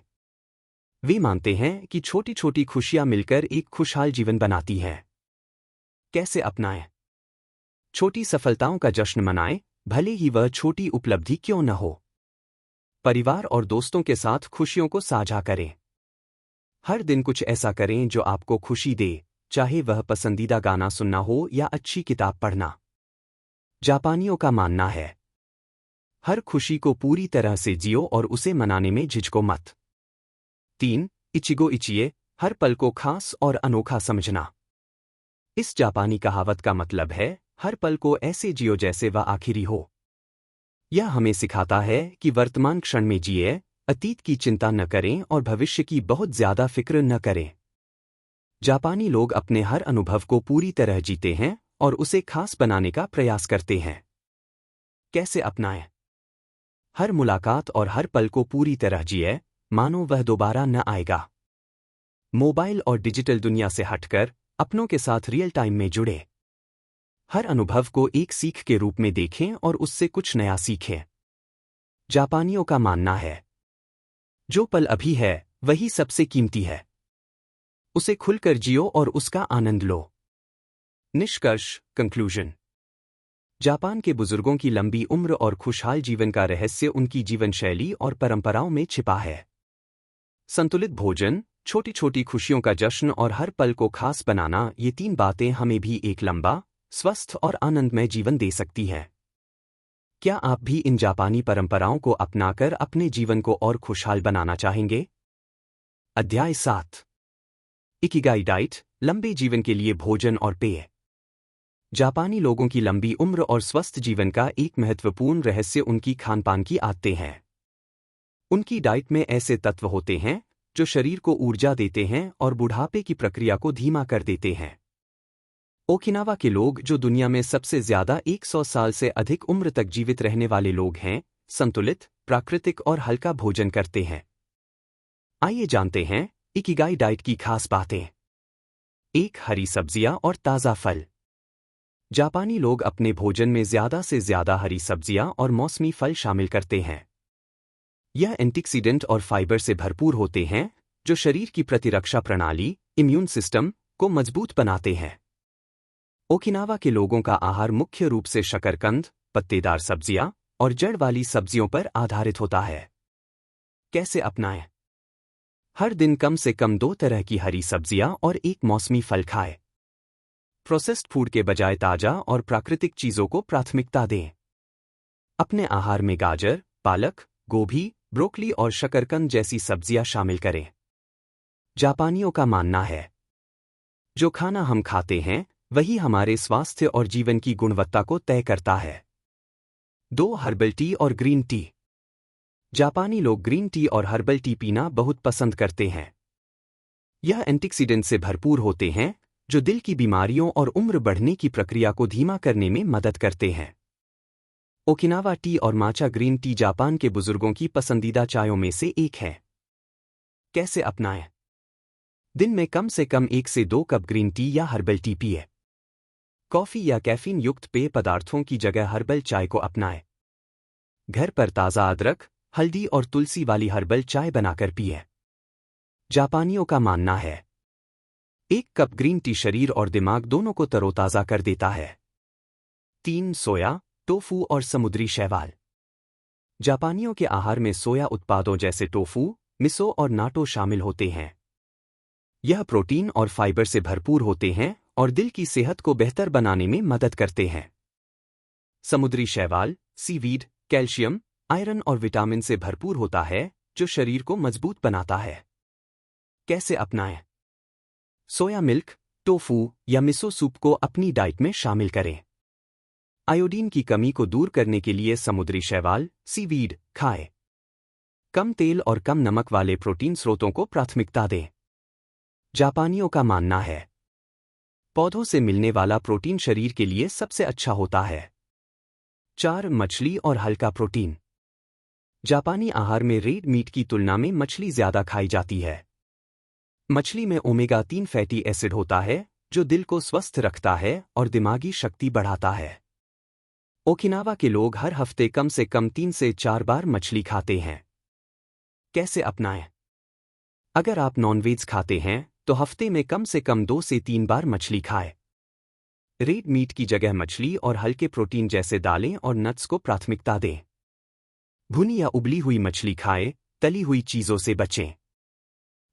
वे मानते हैं कि छोटी छोटी खुशियां मिलकर एक खुशहाल जीवन बनाती हैं। कैसे अपनाएं? छोटी सफलताओं का जश्न मनाएं, भले ही वह छोटी उपलब्धि क्यों न हो। परिवार और दोस्तों के साथ खुशियों को साझा करें। हर दिन कुछ ऐसा करें जो आपको खुशी दे, चाहे वह पसंदीदा गाना सुनना हो या अच्छी किताब पढ़ना। जापानियों का मानना है, हर खुशी को पूरी तरह से जियो और उसे मनाने में झिझको मत। 3. इचिगो इचिए, हर पल को खास और अनोखा समझना। इस जापानी कहावत का मतलब है, हर पल को ऐसे जियो जैसे वह आखिरी हो। यह हमें सिखाता है कि वर्तमान क्षण में जिए, अतीत की चिंता न करें और भविष्य की बहुत ज्यादा फिक्र न करें। जापानी लोग अपने हर अनुभव को पूरी तरह जीते हैं और उसे खास बनाने का प्रयास करते हैं। कैसे अपनाएं? हर मुलाकात और हर पल को पूरी तरह जिए, मानो वह दोबारा न आएगा। मोबाइल और डिजिटल दुनिया से हटकर अपनों के साथ रियल टाइम में जुड़े। हर अनुभव को एक सीख के रूप में देखें और उससे कुछ नया सीखें। जापानियों का मानना है, जो पल अभी है वही सबसे कीमती है। उसे खुलकर जियो और उसका आनंद लो। निष्कर्ष, कंक्लूजन। जापान के बुजुर्गों की लंबी उम्र और खुशहाल जीवन का रहस्य उनकी जीवन शैली और परंपराओं में छिपा है। संतुलित भोजन, छोटी छोटी खुशियों का जश्न और हर पल को खास बनाना, ये 3 बातें हमें भी एक लंबा, स्वस्थ और आनंदमय जीवन दे सकती हैं। क्या आप भी इन जापानी परंपराओं को अपनाकर अपने जीवन को और खुशहाल बनाना चाहेंगे? अध्याय 7, इकिगाई डाइट, लंबे जीवन के लिए भोजन और पेय। जापानी लोगों की लंबी उम्र और स्वस्थ जीवन का एक महत्वपूर्ण रहस्य उनकी खानपान की आदतें हैं। उनकी डाइट में ऐसे तत्व होते हैं जो शरीर को ऊर्जा देते हैं और बुढ़ापे की प्रक्रिया को धीमा कर देते हैं। ओकिनावा के लोग, जो दुनिया में सबसे ज्यादा 100 साल से अधिक उम्र तक जीवित रहने वाले लोग हैं, संतुलित, प्राकृतिक और हल्का भोजन करते हैं। आइए जानते हैं इकिगाई डाइट की खास बातें। 1. हरी सब्जियां और ताज़ा फल। जापानी लोग अपने भोजन में ज्यादा से ज्यादा हरी सब्जियां और मौसमी फल शामिल करते हैं। यह एंटीऑक्सीडेंट और फाइबर से भरपूर होते हैं, जो शरीर की प्रतिरक्षा प्रणाली, इम्यून सिस्टम, को मजबूत बनाते हैं। ओकिनावा के लोगों का आहार मुख्य रूप से शकरकंद, पत्तेदार सब्जियां और जड़ वाली सब्जियों पर आधारित होता है। कैसे अपनाएं? हर दिन कम से कम 2 तरह की हरी सब्जियां और एक मौसमी फल खाएं। प्रोसेस्ड फूड के बजाय ताजा और प्राकृतिक चीजों को प्राथमिकता दें। अपने आहार में गाजर, पालक, गोभी, ब्रोकली और शकरकंद जैसी सब्जियां शामिल करें। जापानियों का मानना है, जो खाना हम खाते हैं वही हमारे स्वास्थ्य और जीवन की गुणवत्ता को तय करता है। 2. हर्बल टी और ग्रीन टी। जापानी लोग ग्रीन टी और हर्बल टी पीना बहुत पसंद करते हैं। यह एंटीऑक्सीडेंट से भरपूर होते हैं, जो दिल की बीमारियों और उम्र बढ़ने की प्रक्रिया को धीमा करने में मदद करते हैं। ओकिनावा टी और माचा ग्रीन टी जापान के बुजुर्गों की पसंदीदा चायों में से एक है। कैसे अपनाएं? दिन में कम से कम 1 से 2 कप ग्रीन टी या हर्बल टी पिए। कॉफी या कैफीन युक्त पेय पदार्थों की जगह हर्बल चाय को अपनाएं। घर पर ताज़ा अदरक, हल्दी और तुलसी वाली हर्बल चाय बनाकर पिए। जापानियों का मानना है, 1 कप ग्रीन टी शरीर और दिमाग दोनों को तरोताज़ा कर देता है। 3. सोया, टोफू और समुद्री शैवाल। जापानियों के आहार में सोया उत्पादों जैसे टोफू, मिसो और नाटो शामिल होते हैं। यह प्रोटीन और फाइबर से भरपूर होते हैं और दिल की सेहत को बेहतर बनाने में मदद करते हैं। समुद्री शैवाल, सीवीड, कैल्शियम, आयरन और विटामिन से भरपूर होता है, जो शरीर को मजबूत बनाता है। कैसे अपनाएं? सोया मिल्क, टोफू या मिसो सूप को अपनी डाइट में शामिल करें। आयोडीन की कमी को दूर करने के लिए समुद्री शैवाल, सीवीड, खाएं। कम तेल और कम नमक वाले प्रोटीन स्रोतों को प्राथमिकता दें। जापानियों का मानना है, पौधों से मिलने वाला प्रोटीन शरीर के लिए सबसे अच्छा होता है। 4. मछली और हल्का प्रोटीन। जापानी आहार में रेड मीट की तुलना में मछली ज्यादा खाई जाती है। मछली में ओमेगा 3 फैटी एसिड होता है, जो दिल को स्वस्थ रखता है और दिमागी शक्ति बढ़ाता है। ओकिनावा के लोग हर हफ्ते कम से कम 3 से 4 बार मछली खाते हैं। कैसे अपनाएं? अगर आप नॉनवेज खाते हैं तो हफ्ते में कम से कम 2 से 3 बार मछली खाएं। रेड मीट की जगह मछली और हल्के प्रोटीन जैसे दालें और नट्स को प्राथमिकता दें। भुनी या उबली हुई मछली खाएं, तली हुई चीजों से बचें।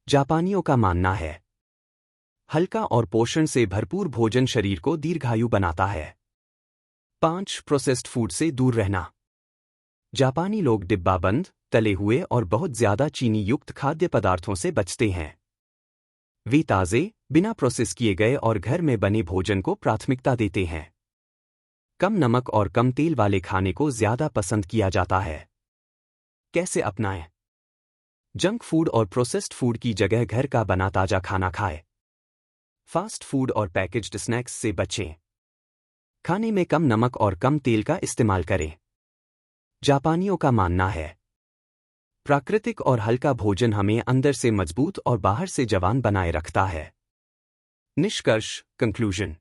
जापानियों का मानना है, हल्का और पोषण से भरपूर भोजन शरीर को दीर्घायु बनाता है। 5. प्रोसेस्ड फूड से दूर रहना। जापानी लोग डिब्बाबंद, तले हुए और बहुत ज्यादा चीनी युक्त खाद्य पदार्थों से बचते हैं। वे ताजे, बिना प्रोसेस किए गए और घर में बने भोजन को प्राथमिकता देते हैं। कम नमक और कम तेल वाले खाने को ज्यादा पसंद किया जाता है। कैसे अपनाएं? जंक फूड और प्रोसेस्ड फूड की जगह घर का बना ताजा खाना खाएं। फास्ट फूड और पैकेज्ड स्नैक्स से बचें। खाने में कम नमक और कम तेल का इस्तेमाल करें। जापानियों का मानना है, प्राकृतिक और हल्का भोजन हमें अंदर से मजबूत और बाहर से जवान बनाए रखता है। निष्कर्ष, कंक्लूजन।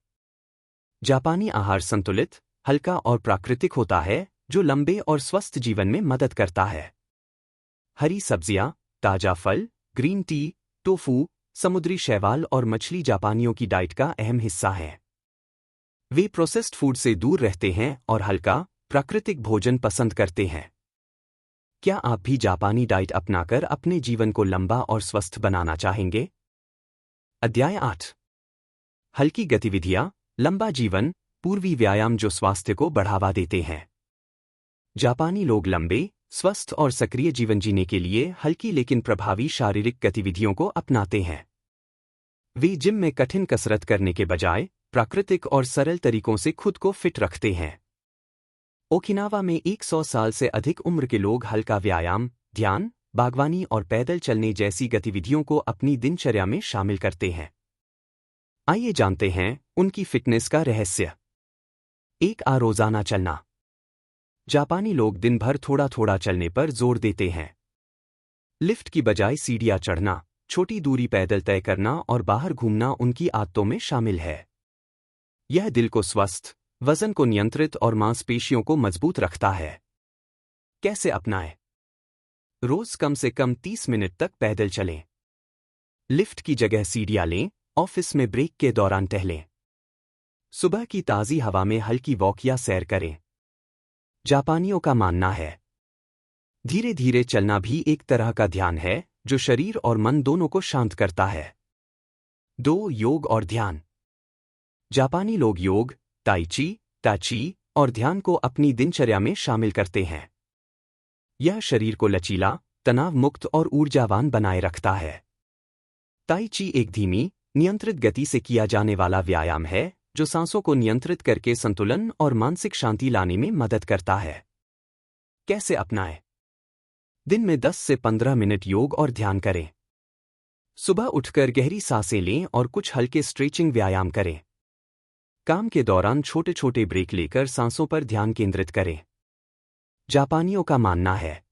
जापानी आहार संतुलित, हल्का और प्राकृतिक होता है, जो लंबे और स्वस्थ जीवन में मदद करता है। हरी सब्जियां, ताजा फल, ग्रीन टी, टोफू, समुद्री शैवाल और मछली जापानियों की डाइट का अहम हिस्सा हैं। वे प्रोसेस्ड फूड से दूर रहते हैं और हल्का, प्राकृतिक भोजन पसंद करते हैं। क्या आप भी जापानी डाइट अपनाकर अपने जीवन को लंबा और स्वस्थ बनाना चाहेंगे? अध्याय 8। हल्की गतिविधियां, लंबा जीवन, पूर्वी व्यायाम जो स्वास्थ्य को बढ़ावा देते हैं। जापानी लोग लंबे, स्वस्थ और सक्रिय जीवन जीने के लिए हल्की लेकिन प्रभावी शारीरिक गतिविधियों को अपनाते हैं। वे जिम में कठिन कसरत करने के बजाय प्राकृतिक और सरल तरीकों से खुद को फिट रखते हैं। ओकिनावा में 100 साल से अधिक उम्र के लोग हल्का व्यायाम, ध्यान, बागवानी और पैदल चलने जैसी गतिविधियों को अपनी दिनचर्या में शामिल करते हैं। आइए जानते हैं उनकी फिटनेस का रहस्य। 1. रोजाना चलना। जापानी लोग दिन भर थोड़ा थोड़ा चलने पर जोर देते हैं। लिफ्ट की बजाय सीढ़ियां चढ़ना, छोटी दूरी पैदल तय करना और बाहर घूमना उनकी आदतों में शामिल है। यह दिल को स्वस्थ, वजन को नियंत्रित और मांसपेशियों को मजबूत रखता है। कैसे अपनाएं? रोज कम से कम 30 मिनट तक पैदल चलें। लिफ्ट की जगह सीढ़ियां लें, ऑफिस में ब्रेक के दौरान टहलें। सुबह की ताज़ी हवा में हल्की वॉक या सैर करें। जापानियों का मानना है, धीरे धीरे चलना भी एक तरह का ध्यान है, जो शरीर और मन दोनों को शांत करता है। 2. योग और ध्यान। जापानी लोग योग, ताइची, ताची और ध्यान को अपनी दिनचर्या में शामिल करते हैं। यह शरीर को लचीला, तनाव मुक्त और ऊर्जावान बनाए रखता है। ताइची एक धीमी, नियंत्रित गति से किया जाने वाला व्यायाम है, जो सांसों को नियंत्रित करके संतुलन और मानसिक शांति लाने में मदद करता है। कैसे अपनाएं? दिन में 10 से 15 मिनट योग और ध्यान करें। सुबह उठकर गहरी सांसें लें और कुछ हल्के स्ट्रेचिंग व्यायाम करें। काम के दौरान छोटे छोटे ब्रेक लेकर सांसों पर ध्यान केंद्रित करें। जापानियों का मानना है,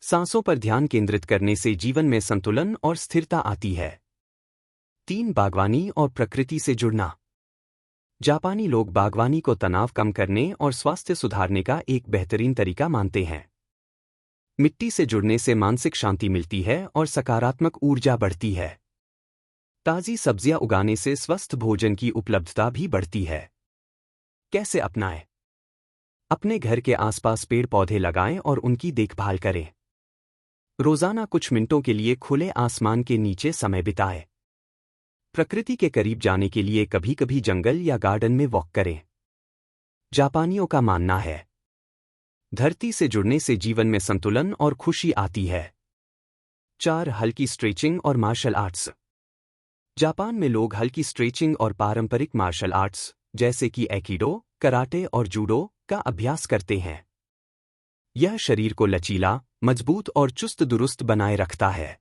सांसों पर ध्यान केंद्रित करने से जीवन में संतुलन और स्थिरता आती है। 3. बागवानी और प्रकृति से जुड़ना। जापानी लोग बागवानी को तनाव कम करने और स्वास्थ्य सुधारने का एक बेहतरीन तरीका मानते हैं। मिट्टी से जुड़ने से मानसिक शांति मिलती है और सकारात्मक ऊर्जा बढ़ती है। ताज़ी सब्जियां उगाने से स्वस्थ भोजन की उपलब्धता भी बढ़ती है। कैसे अपनाएं? अपने घर के आसपास पेड़ पौधे लगाएं और उनकी देखभाल करें। रोजाना कुछ मिनटों के लिए खुले आसमान के नीचे समय बिताएं। प्रकृति के करीब जाने के लिए कभी कभी जंगल या गार्डन में वॉक करें। जापानियों का मानना है, धरती से जुड़ने से जीवन में संतुलन और खुशी आती है। 4. हल्की स्ट्रेचिंग और मार्शल आर्ट्स। जापान में लोग हल्की स्ट्रेचिंग और पारंपरिक मार्शल आर्ट्स जैसे कि एकिडो, कराटे और जूडो का अभ्यास करते हैं। यह शरीर को लचीला, मजबूत और चुस्त दुरुस्त बनाए रखता है।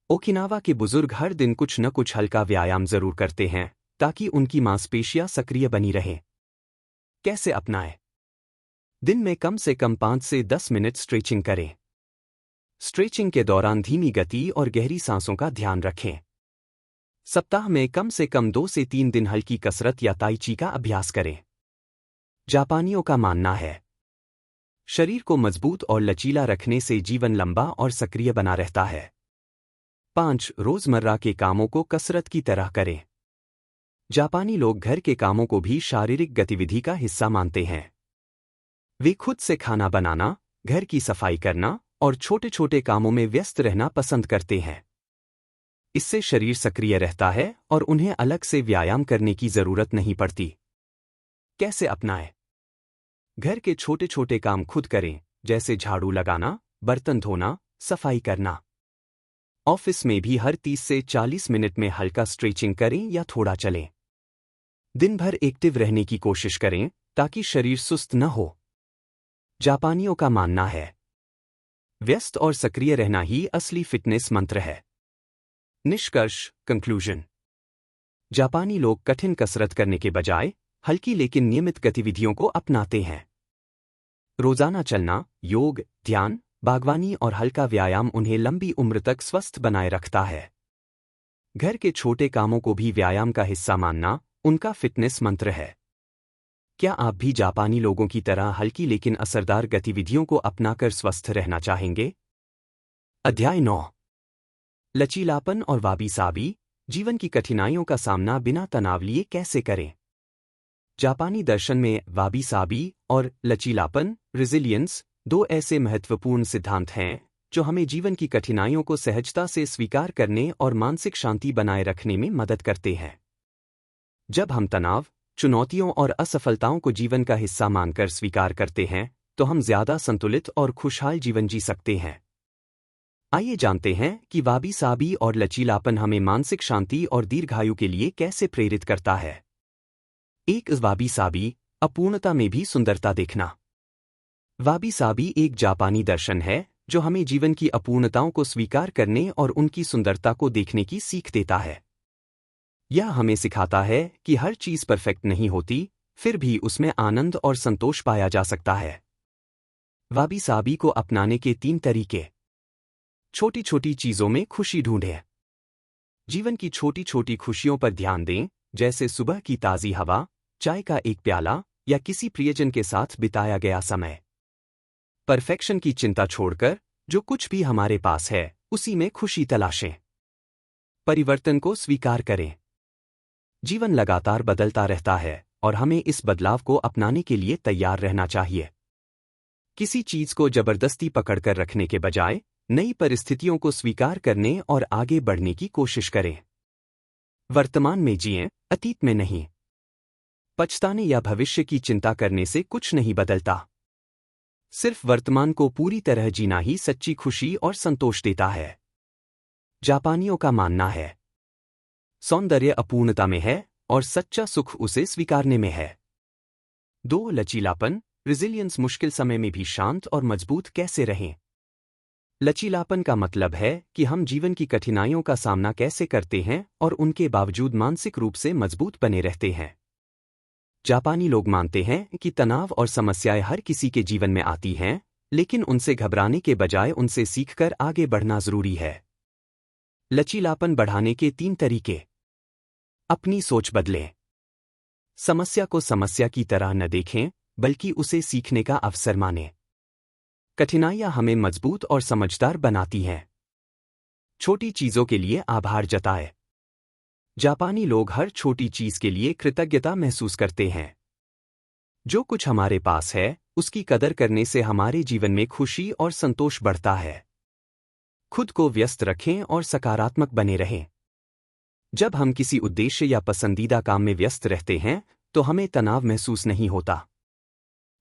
ओकिनावा के बुजुर्ग हर दिन कुछ न कुछ हल्का व्यायाम जरूर करते हैं ताकि उनकी मांसपेशियां सक्रिय बनी रहें। कैसे अपनाएं? दिन में कम से कम 5 से 10 मिनट स्ट्रेचिंग करें। स्ट्रेचिंग के दौरान धीमी गति और गहरी सांसों का ध्यान रखें। सप्ताह में कम से कम 2 से 3 दिन हल्की कसरत या ताई ची का अभ्यास करें। जापानियों का मानना है, शरीर को मजबूत और लचीला रखने से जीवन लंबा और सक्रिय बना रहता है। 5. रोजमर्रा के कामों को कसरत की तरह करें। जापानी लोग घर के कामों को भी शारीरिक गतिविधि का हिस्सा मानते हैं। वे खुद से खाना बनाना, घर की सफाई करना और छोटे छोटे कामों में व्यस्त रहना पसंद करते हैं। इससे शरीर सक्रिय रहता है और उन्हें अलग से व्यायाम करने की जरूरत नहीं पड़ती। कैसे अपनाएं? घर के छोटे छोटे काम खुद करें, जैसे झाड़ू लगाना, बर्तन धोना, सफाई करना। ऑफिस में भी हर 30 से 40 मिनट में हल्का स्ट्रेचिंग करें या थोड़ा चलें। दिन भर एक्टिव रहने की कोशिश करें ताकि शरीर सुस्त न हो। जापानियों का मानना है, व्यस्त और सक्रिय रहना ही असली फिटनेस मंत्र है। निष्कर्ष, कंक्लूजन। जापानी लोग कठिन कसरत करने के बजाय हल्की लेकिन नियमित गतिविधियों को अपनाते हैं। रोजाना चलना, योग, ध्यान, बागवानी और हल्का व्यायाम उन्हें लंबी उम्र तक स्वस्थ बनाए रखता है। घर के छोटे कामों को भी व्यायाम का हिस्सा मानना उनका फिटनेस मंत्र है। क्या आप भी जापानी लोगों की तरह हल्की लेकिन असरदार गतिविधियों को अपनाकर स्वस्थ रहना चाहेंगे? अध्याय 9। लचीलापन और वाबी साबी, जीवन की कठिनाइयों का सामना बिना तनाव लिए कैसे करें? जापानी दर्शन में वाबी साबी और लचीलापन, रेजिलियंस, 2 ऐसे महत्वपूर्ण सिद्धांत हैं जो हमें जीवन की कठिनाइयों को सहजता से स्वीकार करने और मानसिक शांति बनाए रखने में मदद करते हैं। जब हम तनाव, चुनौतियों और असफलताओं को जीवन का हिस्सा मानकर स्वीकार करते हैं, तो हम ज्यादा संतुलित और खुशहाल जीवन जी सकते हैं। आइए जानते हैं कि वाबी साबी और लचीलापन हमें मानसिक शांति और दीर्घायु के लिए कैसे प्रेरित करता है। 1. वाबी साबी, अपूर्णता में भी सुंदरता देखना। वाबी साबी एक जापानी दर्शन है जो हमें जीवन की अपूर्णताओं को स्वीकार करने और उनकी सुंदरता को देखने की सीख देता है। यह हमें सिखाता है कि हर चीज परफेक्ट नहीं होती, फिर भी उसमें आनंद और संतोष पाया जा सकता है। वाबी साबी को अपनाने के 3 तरीके। छोटी छोटी चीजों में खुशी ढूंढें। जीवन की छोटी छोटी खुशियों पर ध्यान दें, जैसे सुबह की ताजी हवा, चाय का एक प्याला या किसी प्रियजन के साथ बिताया गया समय। परफेक्शन की चिंता छोड़कर जो कुछ भी हमारे पास है उसी में खुशी तलाशें। परिवर्तन को स्वीकार करें। जीवन लगातार बदलता रहता है और हमें इस बदलाव को अपनाने के लिए तैयार रहना चाहिए। किसी चीज को जबरदस्ती पकड़कर रखने के बजाय नई परिस्थितियों को स्वीकार करने और आगे बढ़ने की कोशिश करें। वर्तमान में जिएं, अतीत में नहीं। पछताने या भविष्य की चिंता करने से कुछ नहीं बदलता। सिर्फ वर्तमान को पूरी तरह जीना ही सच्ची खुशी और संतोष देता है। जापानियों का मानना है, सौंदर्य अपूर्णता में है और सच्चा सुख उसे स्वीकारने में है। 2. लचीलापन, रेजिलियंस, मुश्किल समय में भी शांत और मजबूत कैसे रहें। लचीलापन का मतलब है कि हम जीवन की कठिनाइयों का सामना कैसे करते हैं और उनके बावजूद मानसिक रूप से मजबूत बने रहते हैं। जापानी लोग मानते हैं कि तनाव और समस्याएं हर किसी के जीवन में आती हैं, लेकिन उनसे घबराने के बजाय उनसे सीखकर आगे बढ़ना जरूरी है। लचीलापन बढ़ाने के 3 तरीके। अपनी सोच बदलें। समस्या को समस्या की तरह न देखें, बल्कि उसे सीखने का अवसर मानें। कठिनाइयां हमें मजबूत और समझदार बनाती हैं। छोटी चीजों के लिए आभार जताएं। जापानी लोग हर छोटी चीज के लिए कृतज्ञता महसूस करते हैं। जो कुछ हमारे पास है, उसकी कदर करने से हमारे जीवन में खुशी और संतोष बढ़ता है। खुद को व्यस्त रखें और सकारात्मक बने रहें। जब हम किसी उद्देश्य या पसंदीदा काम में व्यस्त रहते हैं, तो हमें तनाव महसूस नहीं होता।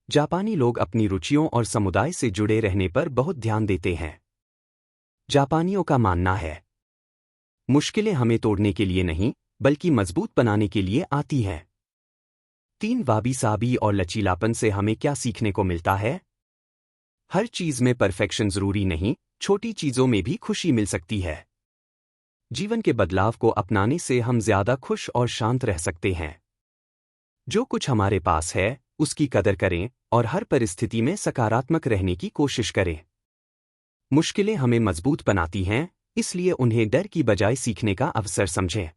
जापानी लोग अपनी रुचियों और समुदाय से जुड़े रहने पर बहुत ध्यान देते हैं। जापानियों का मानना है, मुश्किलें हमें तोड़ने के लिए नहीं, बल्कि मजबूत बनाने के लिए आती हैं। 3 वाबी साबी और लचीलापन से हमें क्या सीखने को मिलता है? हर चीज में परफेक्शन जरूरी नहीं, छोटी चीजों में भी खुशी मिल सकती है। जीवन के बदलाव को अपनाने से हम ज्यादा खुश और शांत रह सकते हैं। जो कुछ हमारे पास है, उसकी कदर करें और हर परिस्थिति में सकारात्मक रहने की कोशिश करें। मुश्किलें हमें मजबूत बनाती हैं, इसलिए उन्हें डर की बजाय सीखने का अवसर समझें।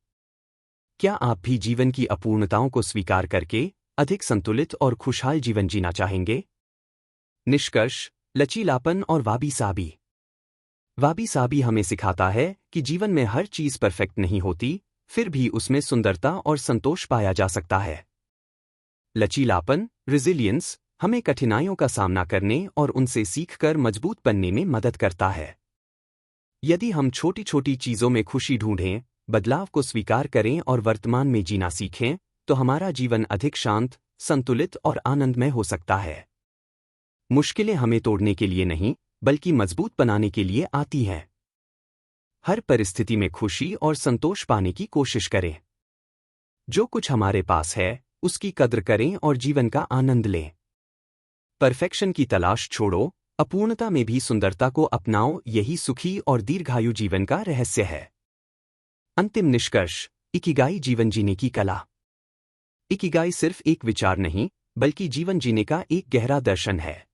क्या आप भी जीवन की अपूर्णताओं को स्वीकार करके अधिक संतुलित और खुशहाल जीवन जीना चाहेंगे? निष्कर्ष, लचीलापन और वाबी साबी। वाबी साबी हमें सिखाता है कि जीवन में हर चीज परफेक्ट नहीं होती, फिर भी उसमें सुंदरता और संतोष पाया जा सकता है। लचीलापन, रिजिलियंस, हमें कठिनाइयों का सामना करने और उनसे सीखकर मजबूत बनने में मदद करता है। यदि हम छोटी छोटी चीजों में खुशी ढूंढें, बदलाव को स्वीकार करें और वर्तमान में जीना सीखें, तो हमारा जीवन अधिक शांत, संतुलित और आनंदमय हो सकता है। मुश्किलें हमें तोड़ने के लिए नहीं, बल्कि मजबूत बनाने के लिए आती हैं। हर परिस्थिति में खुशी और संतोष पाने की कोशिश करें। जो कुछ हमारे पास है, उसकी कद्र करें और जीवन का आनंद लें। परफेक्शन की तलाश छोड़ो, अपूर्णता में भी सुंदरता को अपनाओ, यही सुखी और दीर्घायु जीवन का रहस्य है। अंतिम निष्कर्ष, इकिगाई जीवन जीने की कला। इकिगाई सिर्फ एक विचार नहीं, बल्कि जीवन जीने का एक गहरा दर्शन है।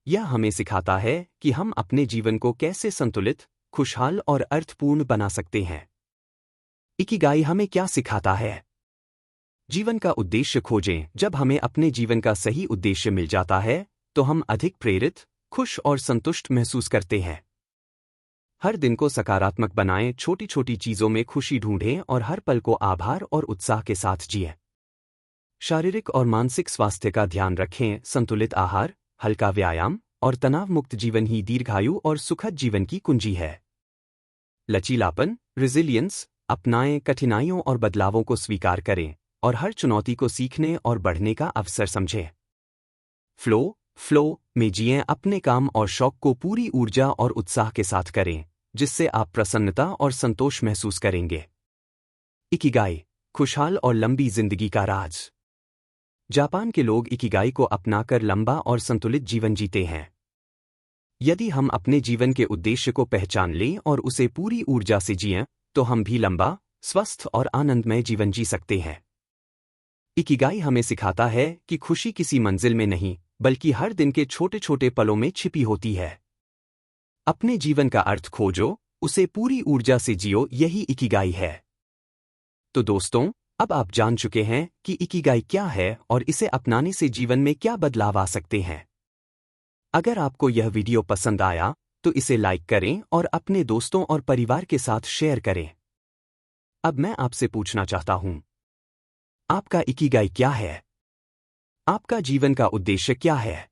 यह हमें सिखाता है कि हम अपने जीवन को कैसे संतुलित, खुशहाल और अर्थपूर्ण बना सकते हैं। इकिगाई हमें क्या सिखाता है? जीवन का उद्देश्य खोजें। जब हमें अपने जीवन का सही उद्देश्य मिल जाता है, तो हम अधिक प्रेरित, खुश और संतुष्ट महसूस करते हैं। हर दिन को सकारात्मक बनाएं, छोटी छोटी चीजों में खुशी ढूंढें और हर पल को आभार और उत्साह के साथ जिएं। शारीरिक और मानसिक स्वास्थ्य का ध्यान रखें। संतुलित आहार, हल्का व्यायाम और तनाव मुक्त जीवन ही दीर्घायु और सुखद जीवन की कुंजी है। लचीलापन, रिजिलियंस, अपनाएं, कठिनाइयों और बदलावों को स्वीकार करें और हर चुनौती को सीखने और बढ़ने का अवसर समझें। फ्लो में जिएं, अपने काम और शौक को पूरी ऊर्जा और उत्साह के साथ करें, जिससे आप प्रसन्नता और संतोष महसूस करेंगे। इकिगाई, खुशहाल और लंबी जिंदगी का राज। जापान के लोग इकिगाई को अपनाकर लंबा और संतुलित जीवन जीते हैं। यदि हम अपने जीवन के उद्देश्य को पहचान लें और उसे पूरी ऊर्जा से जिएं, तो हम भी लंबा, स्वस्थ और आनंदमय जीवन जी सकते हैं। इकिगाई हमें सिखाता है कि खुशी किसी मंजिल में नहीं, बल्कि हर दिन के छोटे छोटे पलों में छिपी होती है। अपने जीवन का अर्थ खोजो, उसे पूरी ऊर्जा से जियो, यही इकिगाई है। तो दोस्तों, अब आप जान चुके हैं कि इकिगाई क्या है और इसे अपनाने से जीवन में क्या बदलाव आ सकते हैं। अगर आपको यह वीडियो पसंद आया, तो इसे लाइक करें और अपने दोस्तों और परिवार के साथ शेयर करें। अब मैं आपसे पूछना चाहता हूं, आपका इकिगाई क्या है? आपका जीवन का उद्देश्य क्या है?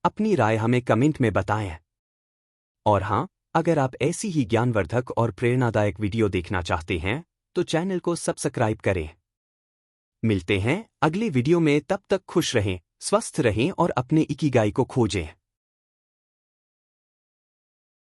अपनी राय हमें कमेंट में बताएं। और हां, अगर आप ऐसी ही ज्ञानवर्धक और प्रेरणादायक वीडियो देखना चाहते हैं, तो चैनल को सब्सक्राइब करें। मिलते हैं अगले वीडियो में, तब तक खुश रहें, स्वस्थ रहें और अपने इकिगाई को खोजें।